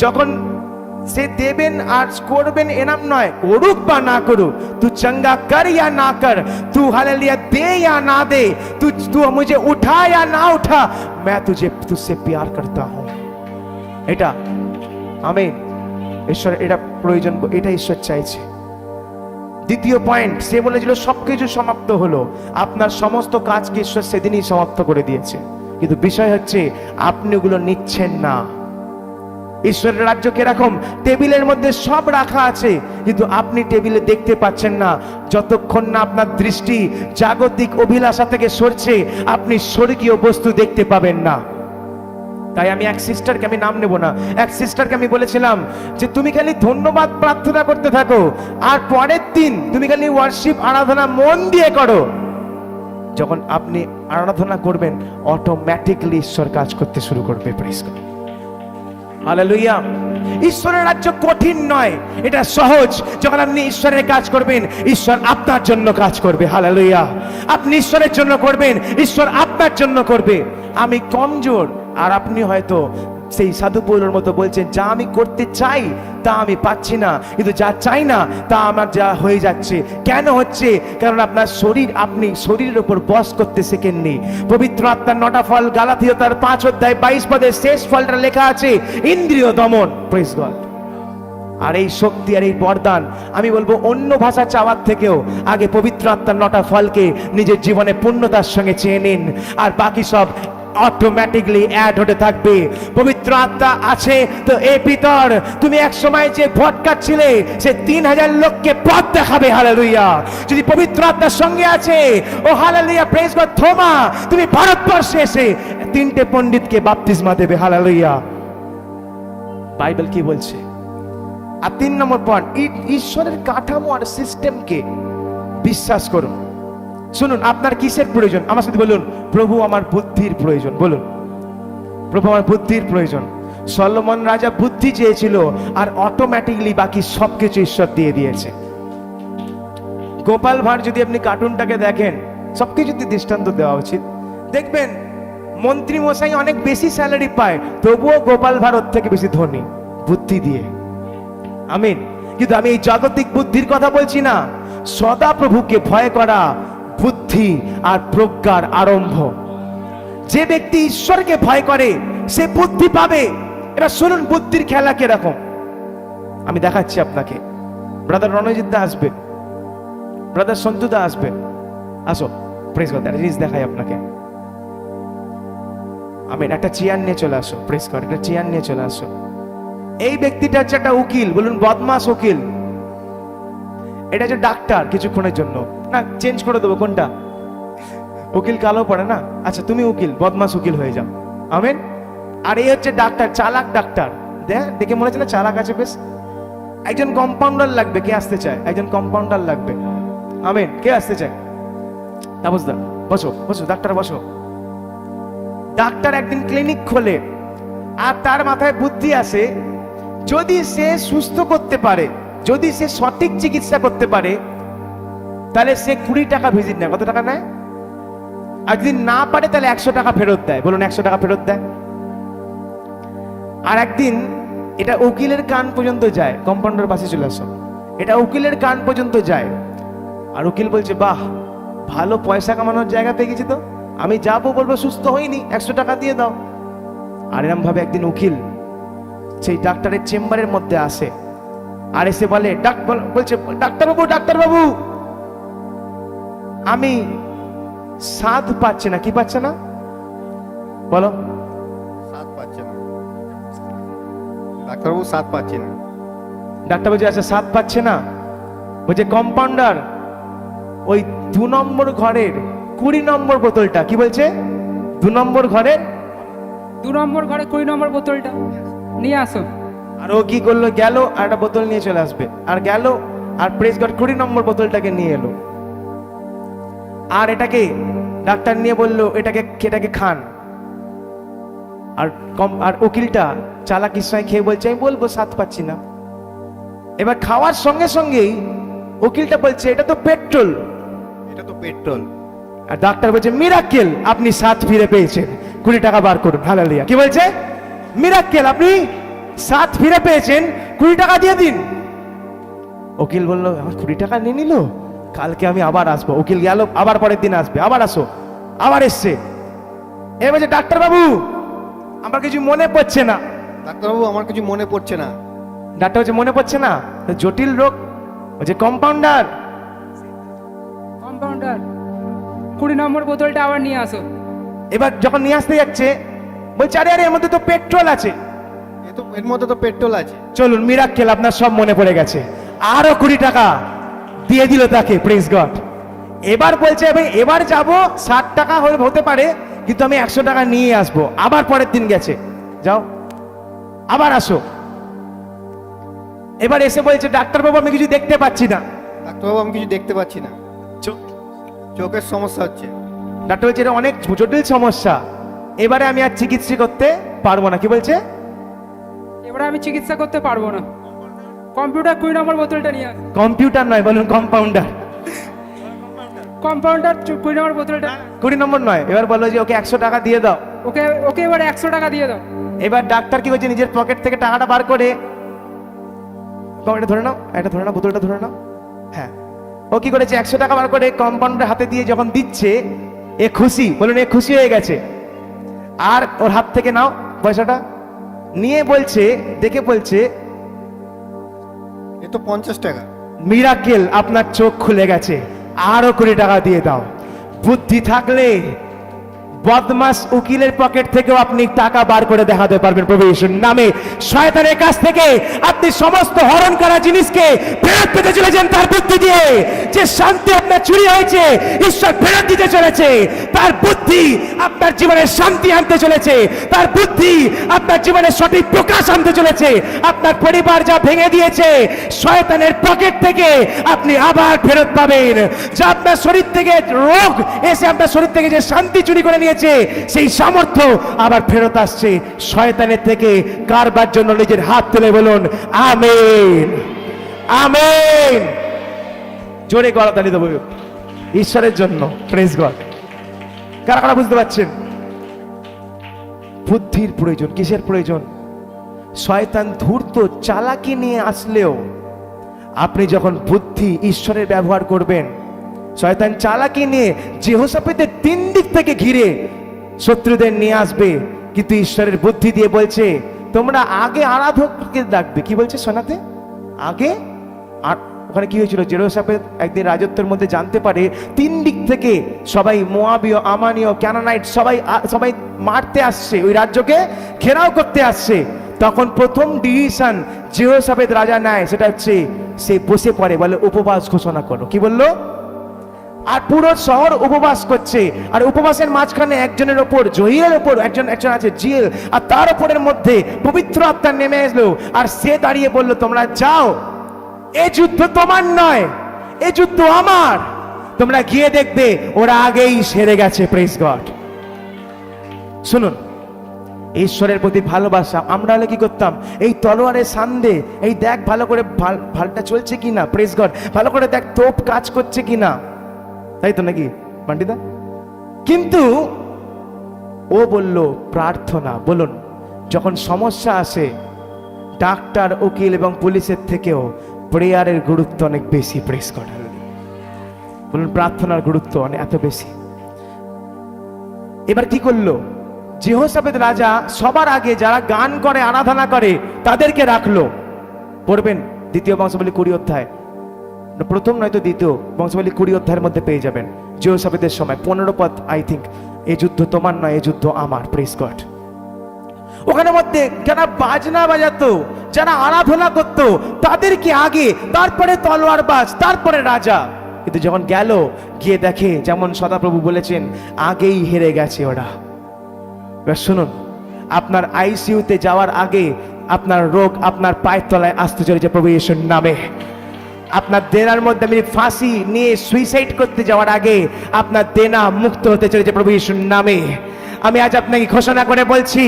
যখন সে দেবেন আর করবেন এনাম নয়, করুক বা না করুক, তু চঙ্গা কর या ना कर, तू हालेलुया दे या ना दे, तू मुझे उठा या ना उठा, मैं तुझसे प्यार करता हूं। এটা আমেন। ঈশ্বর এটা প্রয়োজন, এটা ঈশ্বর চাইছে। দ্বিতীয় পয়েন্ট, সে বলেছিল সবকিছু সমাপ্ত হলো, আপনার সমস্ত কাজকে ঈশ্বর সেদিনই সমাপ্ত করে দিয়েছে, কিন্তু বিষয় হচ্ছে আপনি ওগুলো নিচ্ছেন না। ঈশ্বরের রাজ্য কিরকম? টেবিলের মধ্যে সব রাখা আছে, কিন্তু আপনি টেবিলে দেখতে পাচ্ছেন না। যতক্ষণ না আপনার দৃষ্টি জাগতিক অভিলাষা থেকে সরছে, আপনি স্বর্গীয় বস্তু দেখতে পাবেন না। তাই আমি এক সিস্টারকে, আমি নাম নেব না, এক সিস্টারকে আমি বলেছিলাম যে তুমি খালি ধন্যবাদ প্রার্থনা করতে থাকো, আর পরের দিন তুমি খালি ওয়ার্শিপ আরাধনা মন দিয়ে করো। যখন আপনি আরাধনা করবেন, অটোমেটিকলি ঈশ্বর কাজ করতে শুরু করবে। Praise God, hallelujah. ঈশ্বরের রাজ্য কঠিন নয়, এটা সহজ। যখন আপনি ঈশ্বরের কাজ করবেন, ঈশ্বর আপনার জন্য কাজ করবে। হালেলুয়া। আপনি ঈশ্বরের জন্য করবেন, ঈশ্বর আপনার জন্য করবে। আমি কমজোর, আর আপনি হয়তো সেই সাধু পৌলোর মতো বলছেন, যা আমি করতে চাই তা আমি পাচ্ছি না, কিন্তু যা চাই না তা আমার যা হয়ে যাচ্ছে। কেন হচ্ছে? কারণ আপনার শরীর, আপনি শরীরের উপর বশ করতে শেখেননি। পবিত্র আত্মার 9টা ফল, গালাথীয় তার 5 অধ্যায় 22 পদের শেষ ফলটা লেখা আছে ইন্দ্রিয় দমন। Praise god. আর এই শক্তি আর এই বরদান, আমি বলবো অন্য ভাষা চাওয়ার থেকেও আগে পবিত্র আত্মার 9টা ফলকে নিজের জীবনে পূর্ণতার সঙ্গে চেয়ে নিন, আর বাকি সব অটোমেটিকলি অ্যাড হতে থাকবে। পবিত্র আত্মা আছে তো এই ভিতর তুমি এক সময় যে ভোট কাটছিলে সে 3000 লোককে পথ দেখাবে। হালেলুয়া। যদি পবিত্র আত্মার সঙ্গে আছে, ও হালেলুয়া, প্রেজ গড, থোমা তুমি ভারতবর্ষে এসে 3টে পণ্ডিতকে বাপ্তিস্মা দেবে। হালেলুয়া। বাইবেল কি বলছে? আর 3 নম্বর পয়েন্ট, ঈশ্বরের কাঠামো আর সিস্টেমকে বিশ্বাস করুন। শুনুন, আপনার কিসের প্রয়োজন? আমার সাথে বলুন, প্রভু আমার বুদ্ধির প্রয়োজন। বলুন, প্রভু আমার বুদ্ধির প্রয়োজন। সলোমন রাজা বুদ্ধি চেয়েছিল আর অটোমেটিকলি বাকি সবকিছু ঈশ্বর দিয়ে দিয়েছে। গোপাল ভাঁড় যদি আপনি কার্টুনটাকে দেখেন, সবকিছুতে দৃষ্টান্ত দেওয়া উচিত। দেখবেন মন্ত্রী মশাই অনেক বেশি স্যালারি পায়, তবুও গোপাল ভাঁড় ওর থেকে বেশি ধনী, বুদ্ধি দিয়ে। আমিন। কিন্তু আমি এই জাগতিক বুদ্ধির কথা বলছি না, সদা প্রভুকে ভয় করা বুদ্ধি আর প্রজ্ঞার আরম্ভ। যে ব্যক্তি ঈশ্বরকে ভয় করে সে বুদ্ধি পাবে। এবার শুনুন বুদ্ধির খেলা কিরকম, আমি দেখাচ্ছি আপনাকে। ব্রাদার রণজিৎ দা আসবে, ব্রাদার সন্তু দা আসবে, আসো। প্রেস গড, একটা জিনিস দেখাই আপনাকে। আমি একটা চেয়ার নিয়ে চলে আসো। প্রেস গড, একটা চেয়ার নিয়ে চলে আসো। এই ব্যক্তিটা হচ্ছে একটা উকিল, বলুন বদমাস উকিল। এটা হচ্ছে ডাক্তার কিছুক্ষণের জন্য, না চেঞ্জ করে দেবো। কোনটা? উকিল কালো পড়ে না? আচ্ছা তুমি উকিল, বদমাস উকিল হয়ে যাও। আমেন। আর এই হচ্ছে ডাক্তার, চালাক ডাক্তার। দেখে মনে হচ্ছে না চালাক আছে বেশ। একজন কম্পাউন্ডার লাগবে, কে আসতে চায়? একজন কম্পাউন্ডার লাগবে। আমেন। কে আসতে চায়? তাপস দা, বসো বসো, ডাক্তার বসো। ডাক্তার একদিন ক্লিনিক খোলে আর তার মাথায় বুদ্ধি আসে, যদি সে সুস্থ করতে পারে, যদি সে সঠিক চিকিৎসা করতে পারে, তাহলে সে 20 টাকা ভিজিট নেয়। কত টাকা নেয়? আর যদি না পারে তাহলে 100 টাকা ফেরত দেয়। বলুন 100 টাকা ফেরত দেয়। আর একদিন এটা উকিলের কান পর্যন্ত যায়। কম্পাউন্ডার পাশে চলে আসো। এটা উকিলের কান পর্যন্ত যায়। আর উকিল বলছে, বাহ, ভালো পয়সা কামানোর জায়গা পেয়ে গেছি তো, আমি যাবো, বলবো সুস্থ হইনি, 100 টাকা দিয়ে দাও। আর এরম ভাবে একদিন উকিল সেই ডাক্তারের চেম্বারের মধ্যে আসে আর এসে বলে, বলছে, ডাক্তারবাবু, ডাক্তারবাবু, আমি স্বাদ পাচ্ছে না। কি পাচ্ছে না? বলো। স্বাদ পাচ্ছে না ডাক্তারবাবু, স্বাদ পাচ্ছে না। ডাক্তার বলছে, আচ্ছা স্বাদ পাচ্ছে না। বলছে কম্পাউন্ডার, ওই 2 নম্বর ঘরের 20 নম্বর বোতলটা, কি বলছে? 2 নম্বর ঘরের 2 নম্বর ঘরে 20 নম্বর বোতলটা নিয়ে আসো। আর ও কি করলো? গেল আর একটা বোতল নিয়ে চলে আসবে। আর গেল আর প্রেস গড 20 নম্বর বোতলটাকে নিয়ে এলো। আর এটাকে ডাক্তার নিয়ে বললো, এটাকে খান। আর উকিলটা চালাকির সঙ্গে খেয়ে বলছে, আমি বলবো স্বাদ পাচ্ছি না। এবার খাওয়ার সঙ্গে সঙ্গেই উকিলটা বলছে, এটা তো পেট্রোল। এটা তো পেট্রোল। আর ডাক্তার বলছে, মিরাক্কেল, আপনি স্বাদ ফিরে পেয়েছেন, 20 টাকা বার করুন। হালেলুয়া। কি বলছে? মিরাক্কেল, আপনি স্বাদ ফিরে পেয়েছেন, 20 টাকা দিয়ে দিন। উকিল বলল, আমার 20 টাকা নিয়ে নিল, কালকে আমি আবার আসবো। উকিল গেল, আবার পরের দিন আসবে, আবার আসো। আবার এসছে। এবার বলছে, ডাক্তার বাবু, আমার কিছু মনে পড়ছে না। ডাক্তারবাবু, আমার কিছু মনে পড়ছে না। ডাক্তার বলছে, মনে পড়ছে না? জটিল রোগ। বলছে কম্পাউন্ডার, 20 নম্বর বোতলটা আবার নিয়ে আসো। এবার যখন নিয়ে আসতে যাচ্ছে বলছে, আরে আরে, এর মধ্যে তো পেট্রোল আছে। এর মধ্যে তো পেট্রোল আছে। চলুন, মিরাক্কেল, আপনার সব মনে পড়ে গেছে। আরো 20 টাকা দিয়ে দিল তাকে। Praise God. এবার বলছে, এবার যাব, 60 টাকা হতে পারে, কিন্তু আমি 100 টাকা নিয়ে আসবো। আবার পরের দিন গেছে, যাও আবার আসো। এবার এসে বলছে, ডাক্তারবাবু, আমি কিছু দেখতে পাচ্ছি না। ডাক্তারবাবু, আমি কিছু দেখতে পাচ্ছি না, চোখের সমস্যা হচ্ছে। ডাক্তার বলছে, এটা অনেক জটিল সমস্যা, এবারে আমি আর চিকিৎসা করতে পারবো না। কি বলছে? এবারে আমি চিকিৎসা করতে পারবো না। কম্পিউটার 20 নম্বর বোতলটা নিয়ে আসো। কম্পিউটার নয়, বলুন কম্পাউন্ডার। কম্পাউন্ডার 20 নম্বর বোতলটা। 20 নম্বর নয়। এবার বললো যে ওকে 100 টাকা দিয়ে দাও। ওকে এবার 100 টাকা দিয়ে দাও। এবার ডাক্তার কি করছে, নিজের পকেট থেকে টাকাটা বার করে, এটা ধরে নাও, এটা ধরে নাও, বোতলটা ধরে নাও। হ্যাঁ, ও কি করেছে, 100 টাকা বার করে কম্পাউন্ডার হাতে দিয়ে যখন দিচ্ছে, এ খুশি, বলুন এ খুশি হয়ে গেছে। আর ওর হাত থেকে নাও পয়সাটা, নিয়ে বলছে, দেখে বলছে, এ তো 50 টাকা। মিরাকেল, আপনার চোখ খুলে গেছে, আরো 20 টাকা দিয়ে দাও। বুদ্ধি থাকলে বদমাস উকিলের পকেট থেকেও আপনি টাকা বার করে দেখাতে পারবেন প্রভু যিশুর নামে। শয়তানের কাছ থেকে আপনি সমস্ত হরণ করা জিনিসকে ফেরত পেতে চলেছেন তার বুদ্ধি দিয়ে। যে শান্তি আপনার চুরি হয়েছে ঈশ্বর ফেরত দিতে চলেছে। তার বুদ্ধি আপনার জীবনে শান্তি আনতে চলেছে। তার বুদ্ধি আপনার জীবনে সঠিক প্রকাশ আনতে চলেছে। আপনার পরিবার যা ভেঙে দিয়েছে শয়তানের পকেট থেকে আপনি আবার ফেরত পাবেন। যা আপনার শরীর থেকে রোগ এসে আপনার শরীর থেকে যে শান্তি চুরি করে নিয়েছে সেই সামর্থ্য আবার ফেরত আসছে শয়তানের থেকে। কারবার জন্য নিজের হাত তুলে বলুন আমেন, আমেন। জোরে গলাতালি দেবো ঈশ্বরের জন্য। Praise God. কারা কারা বুঝতে পারছেন? বুদ্ধির প্রয়োজন। কিসের প্রয়োজন? শয়তান ধূর্ত চালাকি নিয়ে আসলেও আপনি যখন বুদ্ধি ঈশ্বরের ব্যবহার করবেন, শয়তান চালাকি নিয়ে যেহোশাফাতের 3 দিক থেকে ঘিরে শত্রুদের নিয়ে আসবে, কিন্তু ঈশ্বরের বুদ্ধি দিয়ে বলছে তোমরা আগে আরাধককে ডাকবে। কি বলছে শোনাতে? আগে। আর ওখানে কি হয়েছিল? যেহোশাফাত একদিন রাজত্বের মধ্যে জানতে পারে 3 দিক থেকে সবাই মোয়াবীয়, আমানীয়, ক্যানানাইট সবাই মারতে আসছে, ওই রাজ্যকে ঘেরাও করতে আসছে। তখন প্রথম ডিসিশন যেহোশাফাত রাজা নেয়, সেটা হচ্ছে সে বসে পড়ে, বলে উপবাস ঘোষণা করো। কি বললো? আর পুরো শহর উপবাস করছে। আর উপবাসের মাঝখানে একজনের ওপর, জহিয়ের ওপর একজন আছে জিয়েল, আর তার ওপরের মধ্যে পবিত্র আত্মা নেমে এলো। আর সে দাঁড়িয়ে বলল তোমরা যাও, এ যুদ্ধ তোমার নয়, এ যুদ্ধ আমার। তোমরা গিয়ে দেখবে ওরা আগেই সেরে গেছে। Praise God. শুনুন, ঈশ্বরের প্রতি ভালোবাসা। আমরা হলে কি করতাম? এই তলোয়ারের সামনে এই দেখ ভালো করে ভালটা চলছে কিনা, প্রেজ গড, ভালো করে দেখ তোপ কাজ করছে কিনা, তাই তো নাকি পান্ডিদা? কিন্তু ও বলল প্রার্থনা। বলুন, যখন সমস্যা আসে ডাক্তার, উকিল এবং পুলিশের থেকেও প্রেয়ারের গুরুত্ব অনেক বেশি। Praise God. বলুন, প্রার্থনার গুরুত্ব অনেক এত বেশি। এবার কি করলো? যেহোশাফাত রাজা সবার আগে যারা গান করে, আরাধনা করে, তাদেরকে রাখলো। পড়বেন 2 বংশাবলী 20 অধ্যায়, প্রথম নয়তো 2 বংশাবলী 20 অধ্যায়ের মধ্যে পেয়ে যাবেন। যেহোশাফাতের সময় 15 পদ, আই থিঙ্ক, এই যুদ্ধ তোমার নয়, এই যুদ্ধ আমার। Praise God. ওখানে মধ্যে যারা বাজনা বাজাতো, যারা আরাধনা করতো, তাদেরকে আগে, তারপরে তলোয়ার বাজ, তারপরে রাজা। কিন্তু যখন গেল, গিয়ে দেখে যেমন সদাপ্রভু বলেছেন আগেই হেরে গেছে ওরা। এবার শুনুন, আপনার আইসিইউতে যাওয়ার আগে আপনার রোগ আপনার পায়ের তলায় আসতে চলেছে প্রভু যিশুর নামে। আপনার দেনার মধ্যে আপনি ফাঁসি নিয়ে সুইসাইড করতে যাওয়ার আগে আপনার দেনা মুক্ত হতে চলেছে প্রভু যিশুর নামে। আমি আজ আপনাকে ঘোষণা করে বলছি,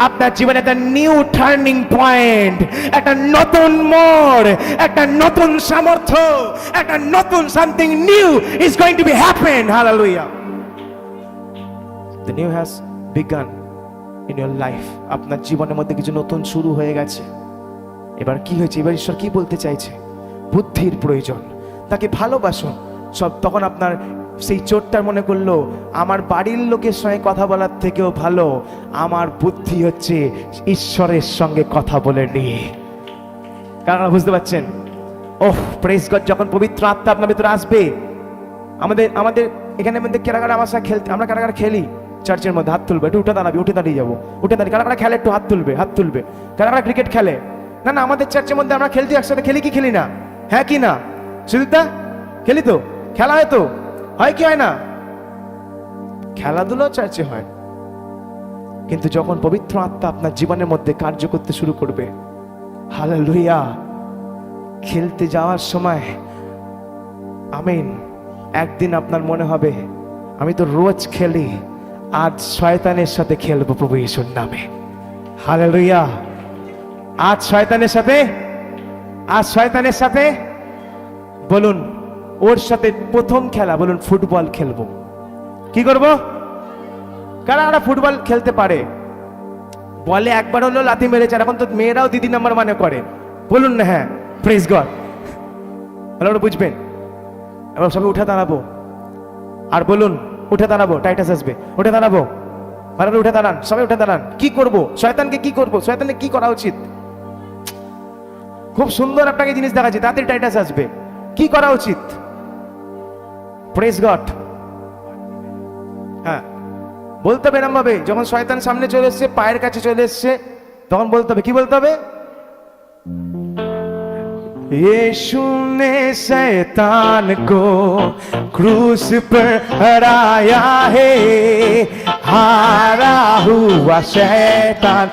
আপনার জীবনে একটা নিউ টার্নিং পয়েন্ট, একটা নতুন মোড়, একটা নতুন সামর্থ্য, একটা নতুন something new is going to B happen. Hallelujah. The new has began in your life. আপনার জীবনের মধ্যে কিছু নতুন শুরু হয়ে গেছে। এবার কি হয়েছে? এবার ঈশ্বর কি বলতে চাইছে? বুদ্ধির প্রয়োজন। তাকে ভালোবাসুন। সব তখন আপনার সেই চোরটার মনে করলো আমার বাড়ির লোকের সঙ্গে কথা বলার থেকেও ভালো আমার বুদ্ধি হচ্ছে ঈশ্বরের সঙ্গে কথা বলে নিয়ে। কারণ বুঝতে পারছেন? ওহ প্রেজ গড। যখন পবিত্র আত্মা আপনার ভিতরে আসবে, আমাদের এখানে মধ্যে কারা আমার সাথে খেলতে, আমরা কারা খেলি চার্চের মধ্যে, হাত তুলবে। একটু উঠে দাঁড়াবি, উঠে দাঁড়িয়ে যাবো, উঠে দাঁড়িয়ে। কারা খেলে একটু হাত তুলবে। কারা ক্রিকেট খেলে? না না, আমাদের চার্চের মধ্যে আমরা খেলতে একসাথে খেলি কি খেলি না? হ্যাঁ কি না সুদীপদা? খেলি তো, খেলা হয় তো, হয় কি হয় না? খেলাধুলো চার্চে হয়। কিন্তু যখন পবিত্র আত্মা আপনার জীবনের মধ্যে কার্য করতে শুরু করবে, হালেলুয়া, খেলতে যাওয়ার সময় আমিন, একদিন আপনার মনে হবে আমি তো রোজ খেলি, আজ শয়তানের সাথে খেলবো প্রভু যিশুর নামে। হালেলুয়া। আজ শয়তানের সাথে বলুন, ওর সাথে প্রথম খেলা বলুন ফুটবল খেলবো। কি করব? কারা ফুটবল খেলতে পারে? বলে একবার হলো লাথি মেরেছে, এখন তো মেয়েরাও দিদি নাম্বার মানে করে। বলুন না হ্যাঁ, প্রেজ গড। ভালো বুঝবেন। এবার সবাই উঠে দাঁড়াবো আর বলুন, উঠে দাঁড়াবো, টাইটাস আসবে, উঠে দাঁড়াবো, ভালো উঠে দাঁড়ান, সবাই উঠে দাঁড়ান। কি করব? শয়তানকে কি করব? শয়তানকে কি করা উচিত? খুব সুন্দর আপনাকে জিনিস দেখাচ্ছি, তাড়াতাড়ি টাইটাস আসবে। কি করা উচিত? Praise God. হ্যাঁ, বলতে হবে এরম ভাবে, যখন শয়তান সামনে চলে এসছে, পায়ের কাছে চলে এসছে, তখন বলতে হবে, কি বলতে হবে? यीशु ने शैतान को क्रूस पर हराया है, हारा हुआ शैतान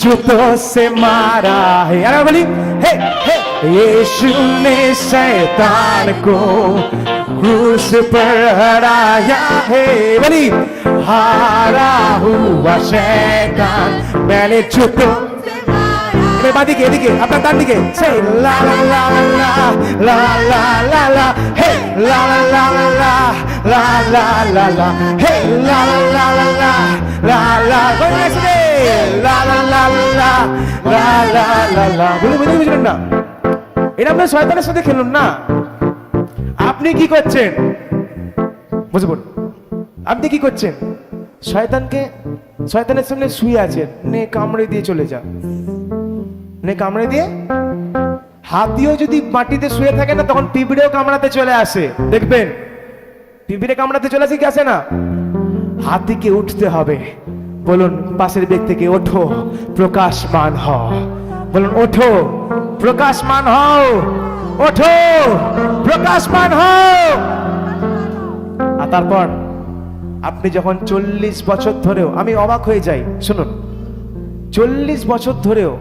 जूतों से मारा है। अरे बोली हे हे, यीशु ने शैतान को क्रूस पर हराया है, बोली हारा हुआ शैतान मैंने जूतों বাদিকে এদিকে আপনার ডান দিকে সেই লা লা লা লা লা লা লা লা হে লা লা লা লা লা লা লা লা হে লা লা লা লা লা লা বলছে লা লা লা লা লা লা লা লা বুঝলেন না? এটা আপনি শয়তানের সাথে খেলুন না। আপনি কি করছেন বুঝে বলুন, আপনি কি করছেন? শয়তানের সামনে শুয়ে আছেন, নে কামড়ে দিয়ে চলে যা, নে কামড়ে দিয়ে। হাতিও যদি মাটিতে শুয়ে থাকে না, তখন পিঁপড়েও কামড়াতে চলে আসে, দেখবেন পিঁপড়ে কামড়াতে চলে আসে কি আসে না? হাতিকে উঠতে হবে। বলুন পাশের ব্যক্তিকে, ওঠো প্রকাশমান হও। বলুন ওঠো প্রকাশমান হও, ওঠো প্রকাশমান হও। আর তারপর আপনি যখন 40 বছর ধরেও, আমি অবাক হয়ে যাই, শুনুন, 40 বছর ধরেও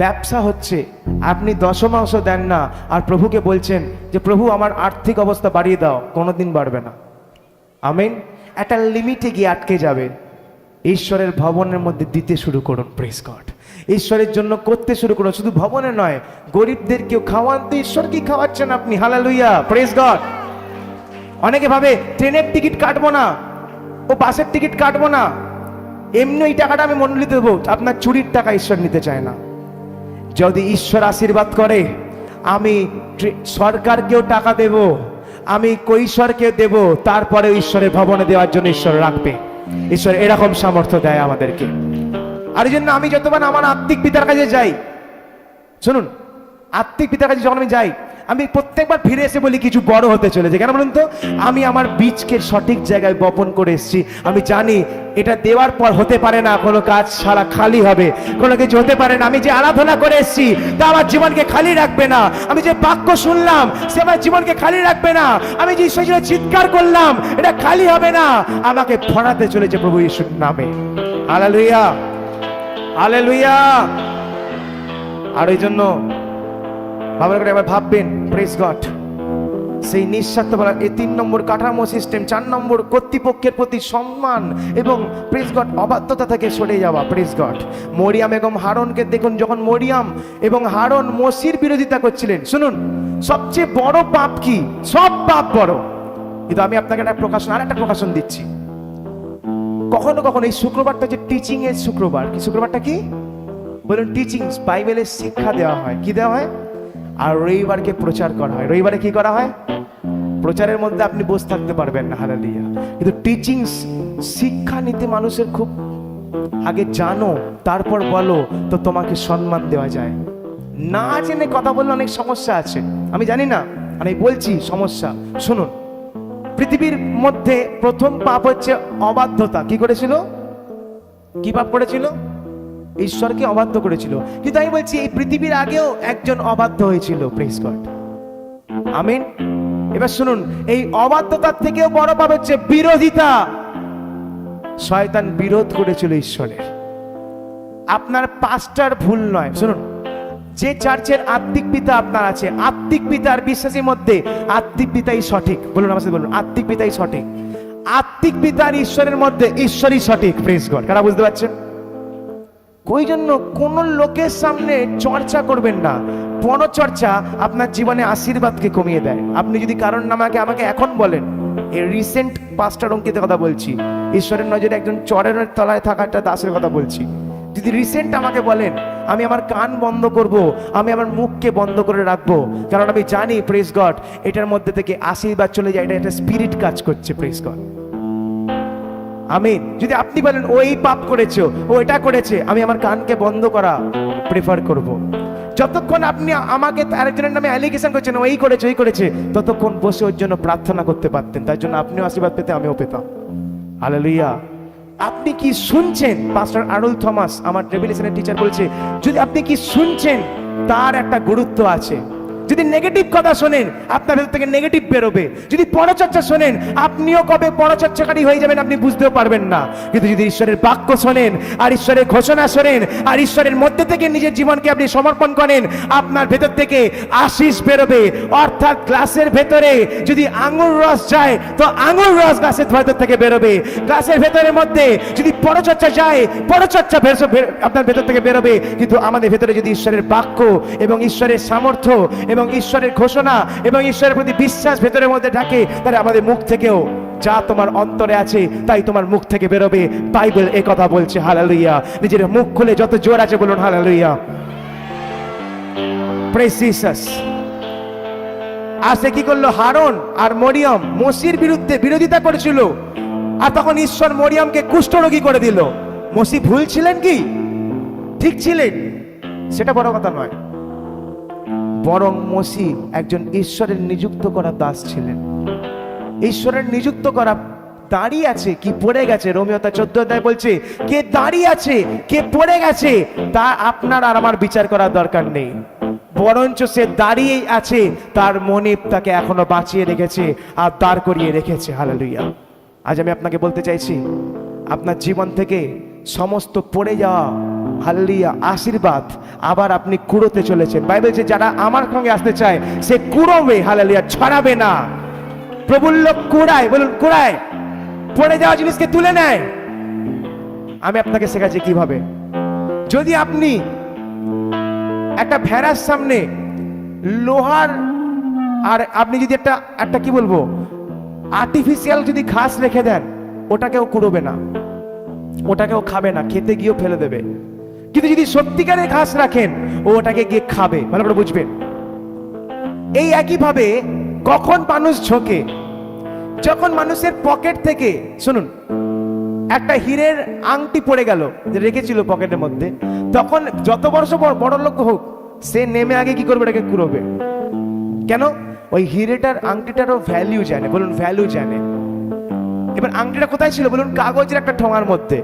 ব্যবসা হচ্ছে, আপনি দশমাংশ দেন না, আর প্রভুকে বলছেন যে প্রভু আমার আর্থিক অবস্থা বাড়িয়ে দাও, কোনোদিন বাড়বে না। আমিন। একটা লিমিটে গিয়ে আটকে যাবে। ঈশ্বরের ভবনের মধ্যে দিতে শুরু করুন, প্রেজ গড। ঈশ্বরের জন্য করতে শুরু করুন, শুধু ভবনে নয়, গরিবদেরকেও খাওয়ান তো ঈশ্বরকে খাওয়াচ্ছেন আপনি, হালেলুয়া, প্রেজ গড। অনেকে ভাবে ট্রেনের টিকিট কাটবো না, ও বাসের টিকিট কাটবো না, এমনি এই টাকাটা আমি মণ্ডলীতে দেবো। আপনার চুরির টাকা ঈশ্বর নিতে চায় না। যদি ঈশ্বর আশীর্বাদ করে, আমি সরকারকেও টাকা দেব, আমি কৈশোরকে দেব, তারপরে ঈশ্বরের ভবনে দেওয়ার জন্য ঈশ্বর রাখবে। ঈশ্বর এরকম সামর্থ্য দেয় আমাদেরকে। আর এই জন্য আমি যতবার আমার আত্মিক পিতার কাছে যাই, শুনুন, আত্মিক পিতার কাছে যখন আমি যাই, আমি প্রত্যেকবার ফিরে এসে বলি কিছু বড় হতে চলেছে। কেন বলুন তো? আমি আমার বীজকে সঠিক জায়গায় বপন করে এসেছি। আমি জানি এটা দেওয়ার পর হতে পারে না কোনো কাজ সারা খালি হবে, কোনো কিছু হতে পারে না। আমি যে আরাধনা করে এসেছি তা আমার জীবনকে খালি রাখবে না। আমি যে বাক্য শুনলাম সে আমার জীবনকে খালি রাখবে না। আমি যে ঈশ্বরের জন্য চিৎকার করলাম এটা খালি হবে না, আমাকে ভরাতে চলেছে প্রভু যিশুর নামে। Hallelujah, hallelujah. আর এই জন্য বাবার করে এবার ভাববেন, প্রেজ গড, সেই নিঃস্বার্থপর এই 3 নম্বর কাঠামো সিস্টেম, 4 নম্বর কর্তৃপক্ষের প্রতি সম্মান এবং প্রেজ গড অবাধ্যতা থেকে সরে যাওয়া, প্রেজ গড। মরিয়াম এবং হারনকে দেখুন, যখন মরিয়াম এবং হারন মসির বিরোধিতা করছিলেন, শুনুন, সবচেয়ে বড় পাপ কি? সব পাপ বড়, কিন্তু আমি আপনাকে একটা প্রকাশন, আর একটা প্রকাশন দিচ্ছি। কখনো কখনো এই শুক্রবারটা যে টিচিং এর শুক্রবার, কি শুক্রবারটা কি বলুন? টিচিং, বাইবেলের শিক্ষা দেওয়া হয়। কি দেওয়া হয়? আর রবিবারকে প্রচার করা হয়। রবিবারে কি করা হয়? প্রচারের মধ্যে আপনি বসে থাকতে পারবেন না, হালেলুয়া। কিন্তু টিচিং, শিক্ষা নিতে মানুষের খুব আগে জানো তারপর বলো, তো তোমাকে সম্মান দেওয়া যায়। না জেনে কথা বললে অনেক সমস্যা আছে, আমি জানি না, আমি বলছি সমস্যা। শুনুন, পৃথিবীর মধ্যে প্রথম পাপ হচ্ছে অবাধ্যতা। কি করেছিল? কি পাপ করেছিল? ঈশ্বরকে অবাধ্য করেছিল। কিন্তু আমি বলছি এই পৃথিবীর আগেও একজন অবাধ্য হয়েছিল, প্রেজ গড, আমিন। এবার শুনুন, এই অবাধ্যতার থেকেও বড় পাপ হচ্ছে বিরোধিতা। শয়তান বিরোধ করেছিল ঈশ্বরের। আপনার পাস্টার ভুল নয়, শুনুন, যে চার্চের আত্মিক পিতা আপনার আছে, আত্মিক পিতার বিশ্বাসের মধ্যে আত্মিক পিতাই সঠিক। বলুন আমার সাথে বলুন, আত্মিক পিতাই সঠিক। আত্মিক পিতার ঈশ্বরের মধ্যে ঈশ্বরই সঠিক, প্রেজ গড। কারা বুঝতে পারছেন? ওই জন্য কোন লোকের সামনে চর্চা করবেন না। পরচর্চা আপনার জীবনে আশীর্বাদকে কমিয়ে দেয়। আপনি যদি কারণ আমাকে এখন বলেন, এই রিসেন্ট পাস্টার অঙ্কিতের কথা বলছি, ঈশ্বরের নজরে একজন চরের তলায় থাকা একটা দাসের কথা বলছি। যদি রিসেন্ট আমাকে বলেন, আমি আমার কান বন্ধ করব, আমি আমার মুখকে বন্ধ করে রাখবো, কারণ আমি জানি, প্রেজ গড, এটার মধ্যে থেকে আশীর্বাদ চলে যায়। এটা একটা স্পিরিট কাজ করছে, প্রেজ গড, আমিন। যদি আপনি বলেন ও এই পাপ করেছে, ও এটা করেছে, আমি আমার কানকে বন্ধ করা প্রেফার করব। যতক্ষণ আপনি আমাকে আরেকজনের নামে অ্যালিগেশন করছেন ও এই করেছে, ওই করেছে, ততক্ষণ বসে ওর জন্য প্রার্থনা করতে পারতেন। তার জন্য আপনিও আশীর্বাদ পেতে, আমিও পেতাম। হালেলুয়া। আপনি কি শুনছেন? পাস্টর আরুল থমাস আমার রেভিলেশনের টিচার বলছে, যদি আপনি কি শুনছেন তার একটা গুরুত্ব আছে। যদি নেগেটিভ কথা শোনেন আপনার ভেতর থেকে নেগেটিভ বেরোবে। যদি পরচর্চা শোনেন আপনিও কবে পরচর্চাকারী হয়ে যাবেন আপনি বুঝতেও পারবেন না। কিন্তু যদি ঈশ্বরের বাক্য শোনেন আর ঈশ্বরের ঘোষণা শোনেন আর ঈশ্বরের মধ্যে থেকে নিজের জীবনকে আপনি সমর্পণ করেন, আপনার ভেতর থেকে আশীষ বেরোবে। অর্থাৎ গ্লাসের ভেতরে যদি আঙুর রস যায় তো আঙুর রস গ্লাসের ভেতর থেকে বেরোবে। গ্লাসের ভেতরের মধ্যে যদি পরচর্চা যায় পরচর্চা আপনার ভেতর থেকে বেরোবে। কিন্তু আমাদের ভেতরে যদি ঈশ্বরের বাক্য এবং ঈশ্বরের সামর্থ্য এবং ঈশ্বরের ঘোষণা এবং ঈশ্বরের প্রতি বিশ্বাস ভেতরের মধ্যে থাকে, তাহলে আমাদের মুখ থেকেও যা তোমার অন্তরে আছে তাই তোমার মুখ থেকে বেরোবে। বাইবেল এই কথা বলছে। হালেলুয়া। নিজের মুখ খুলে যত জোর আছে বলুন হালেলুয়া। Praise Jesus. আসে কি করলো? হারন আর মরিয়ম মোশির বিরুদ্ধে বিরোধিতা করেছিল, আর তখন ঈশ্বর মরিয়মকে কুষ্ঠরোগী করে দিল। মোশি ভুল ছিলেন কি ঠিক ছিলেন সেটা বড় কথা নয়, বরং মোশি একজন ঈশ্বরের নিযুক্ত করা দাস ছিলেন। ঈশ্বরের নিযুক্ত করা দাঁড়িয়ে আছে কি পড়ে গেছে, রোমিও তার 14 অধ্যায় বলছে কে দাঁড়িয়ে আছে কে পড়ে গেছে তা আপনার আর আমার বিচার করার দরকার নেই। বরঞ্চ সে দাঁড়িয়েই আছে, তার মনিব তাকে এখনো বাঁচিয়ে রেখেছে আর দাঁড় করিয়ে রেখেছে। হালেলুয়া। আজ আমি আপনাকে বলতে চাইছি আপনার জীবন থেকে সমস্ত পড়ে যাওয়া হালেলুয়া আশীর্বাদ আবার আপনি কুড়োতে চলেছেন। বাইবেল যে যারা আমার সঙ্গে আসতে চায় সে কুড়োবে, হালেলুয়া, ছড়াবে না। প্রভুর লোক কুড়ায়, বলুন কুড়ায়, পড়ে যাওয়া জিনিসকে তুলে নেয়। আমি আপনাকে শেখাচ্ছি কিভাবে। যদি আপনি একটা ভেড়ার সামনে লোহার আর আপনি যদি একটা কি বলবো আর্টিফিশিয়াল যদি ঘাস রেখে দেন, ওটাকেও কুড়োবে না, ওটাকেও খাবে না, খেতে গিয়েও ফেলে দেবে। কিন্তু যদি সত্যিকারের ঘাস রাখেন ও ওটাকে গিয়ে খাবে। ভালো করে বুঝবেন। এই একইভাবে কখন মানুষ ঝোঁকে, যখন মানুষের পকেট থেকে, শুনুন, একটা হীরের আংটি পড়ে গেল যে রেখেছিল পকেটের মধ্যে, তখন যত বড় লোক হোক সে নেমে আগে কি করবে? এটাকে কুড়োবে। কেন? ওই হীরেটার আংটিটারও ভ্যালু জানে। বলুন ভ্যালু জানে। এবার আংটিটা কোথায় ছিল? বলুন কাগজের একটা ঠোঙার মধ্যে।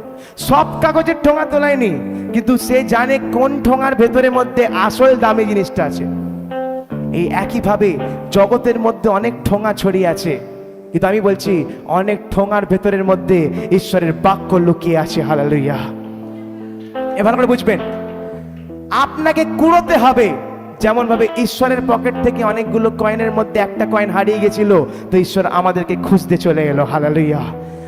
সব কাগজের ঠোঙা তোলায়নি, কিন্তু সে জানে কোন ঠোঙার ভেতরের মধ্যে আসল দামি জিনিসটা আছে। এই একইভাবে জগতের মধ্যে অনেক ঠোঙা ছড়িয়ে আছে, কিন্তু আমি বলছি অনেক ঠোঙার ভেতরের মধ্যে ঈশ্বরের বাক্য লুকিয়ে আছে। হালেলুয়া। এবার করে বুঝবেন, আপনাকে কুড়োতে হবে। যেমন ভাবে ঈশ্বরের পকেট থেকে অনেকগুলো কয়েনের মধ্যে একটা কয়েন হারিয়ে গেছিল, তো ঈশ্বর আমাদেরকে খুঁজতে চলে এলো। হালেলুয়া।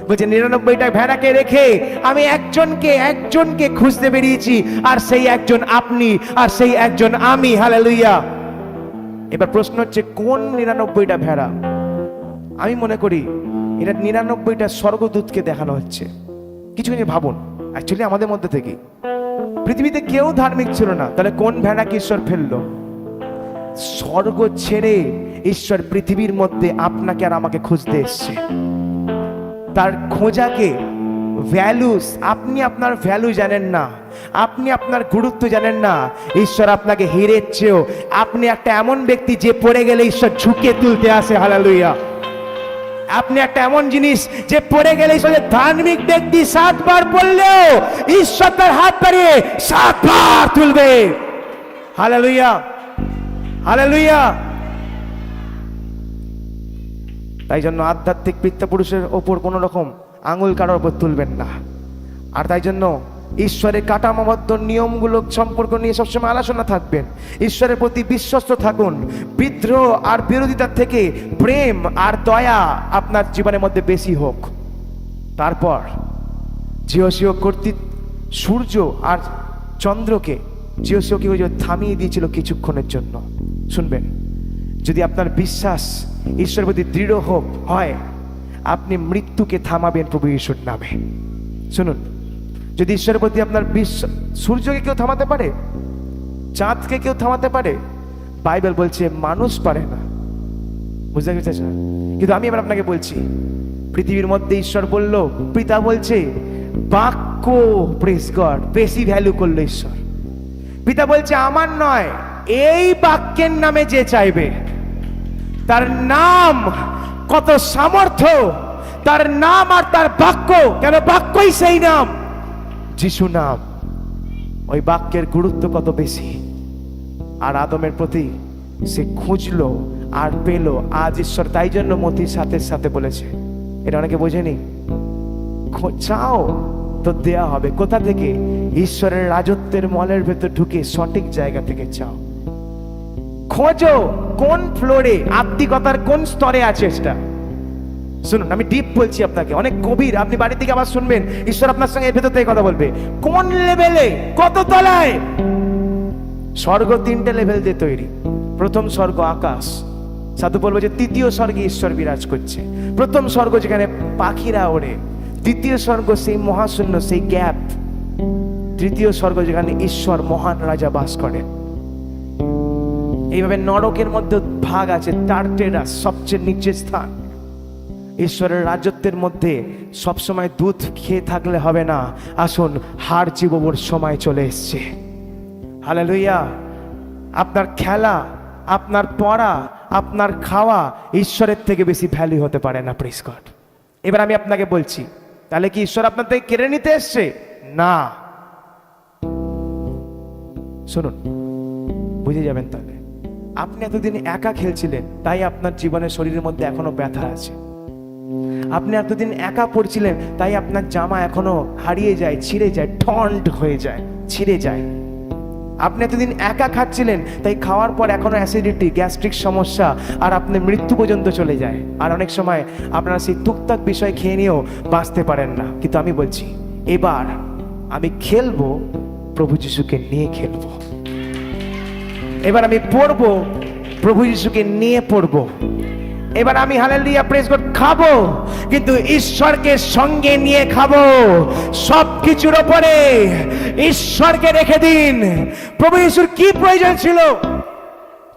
বলছে 99টা ভেড়াকে রেখে আমি একজনকে খুঁজতে বেরিয়েছি, আর সেই একজন আপনি, আর সেই একজন আমি। হালেলুয়া। এবার প্রশ্ন হচ্ছে কোন 99টা ভেড়া? আমি মনে করি এটা 99টা স্বর্গদূতকে দেখানো হচ্ছে। কিছু নিয়ে ভাবুন, অ্যাকচুয়ালি আমাদের মধ্যে থেকে পৃথিবীতে কেউ ধার্মিক ছিল না, তাহলে কোন ভেড়াকে ঈশ্বর ফেললো? স্বর্গ ছেড়ে ঈশ্বর পৃথিবীর মধ্যে আপনাকে আর আমাকে খুঁজতে এসছে। তার খোঁজাকে ভ্যালুস, আপনি আপনার ভ্যালু জানেন না, আপনি আপনার গুরুত্ব জানেন না। ঈশ্বর আপনাকে হিরের চেয়েও, আপনি একটা এমন ব্যক্তি যে পড়ে গেলে ঈশ্বর ঝুঁকে তুলতে আসে। হালেলুয়া। আপনি একটা এমন জিনিস যে পড়ে গেলে ঈশ্বর, ধার্মিক ব্যক্তি 7 বার পড়লেও ঈশ্বর তার হাত বাড়িয়ে 7 বার তুলবে। হালেলুয়া। হালেলুয়া। তাই জন্য আধ্যাত্মিক পিতৃপুরুষের ওপর কোনো রকম আঙুল কারোর ওপর তুলবেন না। আর তাই জন্য ঈশ্বরের কাঠামোবদ্ধ নিয়মগুলো সম্পর্ক নিয়ে সবসময় আলোচনা থাকবেন। ঈশ্বরের প্রতি বিশ্বস্ত থাকুন। বিদ্রোহ আর বিরোধিতার থেকে প্রেম আর দয়া আপনার জীবনের মধ্যে বেশি হোক। তারপর জিওসিও কর্তৃক সূর্য আর চন্দ্রকে জিওসিও কি থামিয়ে দিয়েছিল কিছুক্ষণের জন্য। শুনবেন, যদি আপনার বিশ্বাস ঈশ্বরের প্রতি দৃঢ় হয়, আপনি মৃত্যুকে থামাবেন প্রভু ঈশ্বর নামে। শুনুন, যদি ঈশ্বরের প্রতি আপনার বিশ্বাস, সূর্যকে কেউ থামাতে পারে? চাঁদকে কেউ থামাতে পারে? বাইবেল বলছে মানুষ পারে না। বুঝতে পেরেছেন? কিন্তু আমি এবার আপনাকে বলছি, পৃথিবীর মধ্যে ঈশ্বর বলল, পিতা বলছে বাক্য, প্রেজ গড, বেশি ভ্যালু করলো ঈশ্বর। পিতা বলছে আমার নয়, এই বাক্যের নামে যে চাইবে, তার নাম কত সামর্থ্য, তার নাম আর তার বাক্য, কেন বাক্যই সেই নাম, যিশু নাম। ওই বাক্যের গুরুত্ব কত বেশি। আর আদমের প্রতি সে খুঁজলো আর পেল। আজ ঈশ্বর তাই জন্য মতির সাথে সাথে বলেছে, এটা অনেকে বোঝেনি, চাও তো দেয়া হবে। কোথা থেকে? ঈশ্বরের রাজত্বের মলের ভেতর ঢুকে সঠিক জায়গা থেকে চাও। খোঁজো কোন ফ্লোরে, আত্মিকতার কোন স্তরে আছে সেটা। শুনুন, আমি ডিপ বলছি আপনাকে, অনেক গভীর। আপনি বাড়ি থেকে আবার শুনবেন, ঈশ্বর আপনার সঙ্গে এর ভেতর থেকে কথা বলবে। কোন লেভেলে, কত তলায়? স্বর্গ 3টে লেভেল দিয়ে তৈরি। প্রথম স্বর্গ আকাশ, সাধু বলবো যে তৃতীয় স্বর্গে ঈশ্বর বিরাজ করছে। প্রথম স্বর্গ যেখানে পাখিরা ওড়ে, দ্বিতীয় স্বর্গ সেই মহাশূন্য, সেই গ্যাপ, তৃতীয় স্বর্গ যেখানে ঈশ্বর মহান রাজা বাস করেন। এইভাবে নরকের মধ্যে ভাগ আছে, টার্টেরাস সবচেয়ে নিচের স্থান। ঈশ্বরের রাজত্বের মধ্যে সবসময় দুধ খেয়ে থাকলে হবে না, আসুন হাড় চিবোবার সময় চলে এসছে। হালেলুয়া। আপনার খেলা, আপনার পড়া, আপনার খাওয়া ঈশ্বরের থেকে বেশি ভ্যালু হতে পারে না। Praise God. এবার আমি আপনাকে বলছি, তাহলে কি ঈশ্বর আপনার থেকে কেড়ে নিতে এসছে? না। শুনুন, বুঝে যাবেন। তাহলে আপনি এতদিন একা খেলছিলেন, তাই আপনার জীবনের শরীরের মধ্যে এখনো ব্যথা আছে। আপনি এতদিন একা পড়ছিলেন, তাই আপনার জামা এখনো হারিয়ে যায়, ছিঁড়ে যায়, ঠন্ড হয়ে যায়, ছিঁড়ে যায়। আপনি এতদিন একা খাচ্ছিলেন, তাই খাওয়ার পর এখনো অ্যাসিডিটি, গ্যাস্ট্রিক সমস্যা, আর আপনি মৃত্যু পর্যন্ত চলে যায়। আর অনেক সময় আপনারা সেই টুকটাক বিষয় খেয়ে নিয়েও বাঁচতে পারেন না। কিন্তু আমি বলছি, এবার আমি খেলবো, প্রভু যিশুকে নিয়ে খেলবো। এবার আমি পড়বো, প্রভু যিশুকে নিয়ে পড়বো। এবার আমি হালেলুয়া প্রেজ গড খাবো, কিন্তু ঈশ্বরকে সঙ্গে নিয়ে খাবো। সবকিছুর উপরে ঈশ্বরকে রেখে দিন। প্রভু যিশুর কি প্রয়োজন ছিল?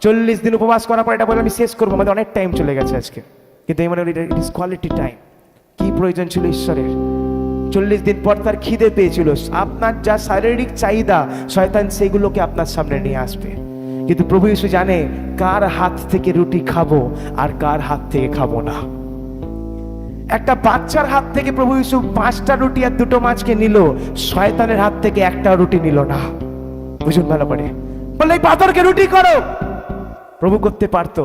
40 দিন উপবাস করার পর এটা বলে আমি শেষ করবো, আমাদের অনেক টাইম চলে গেছে আজকে, কিন্তু এই মানে ইট ইজ কোয়ালিটি টাইম। কি প্রয়োজন ছিল ঈশ্বরের? 40 দিন পর তার খিদে পেয়েছিল। আপনার যা শারীরিক চাহিদা, শয়তান সেগুলোকে আপনার সামনে নিয়ে আসবে। কিন্তু প্রভু যিশু জানে কার হাত থেকে রুটি খাবো আর কার হাত থেকে খাবো না। একটা বাচ্চার হাত থেকে প্রভু যিশু 5টা রুটি আর 2টো মাছকে নিল, শয়তানের হাত থেকে একটা রুটি নিল না। বুঝুন ভালো করে, বললে এই পাথরকে রুটি করো। প্রভু করতে পারতো।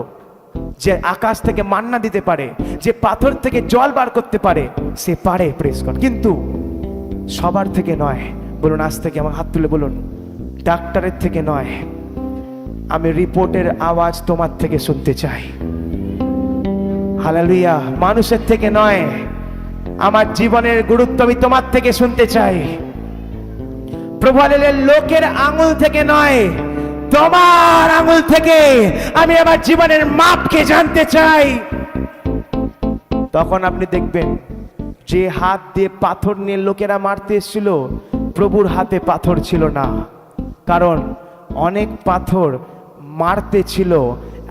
যে আকাশ থেকে মান্না দিতে পারে, যে পাথর থেকে জল বার করতে পারে, সে পারে। Praise God. কিন্তু সবার থেকে নয়। বলুন আজ থেকে, আমার হাত তুলে বলুন, ডাক্তারের থেকে নয়, আমি রিপোর্টের আওয়াজ তোমার থেকে শুনতে চাই। হালেলুয়া। মানুষের থেকে নয়, আমার জীবনের গুরুত্ব আমি তোমার থেকে শুনতে চাই। প্রভু হালেলুয়া। লোকের আঙুল থেকে নয়, তোমার আঙুল থেকে আমি আমার জীবনের মাপকে জানতে চাই। তখন আপনি দেখবেন, যে হাত দিয়ে পাথর নিয়ে লোকেরা মারতে এসেছিল, প্রভুর হাতে পাথর ছিল না। কারণ অনেক পাথর মারতে ছিল,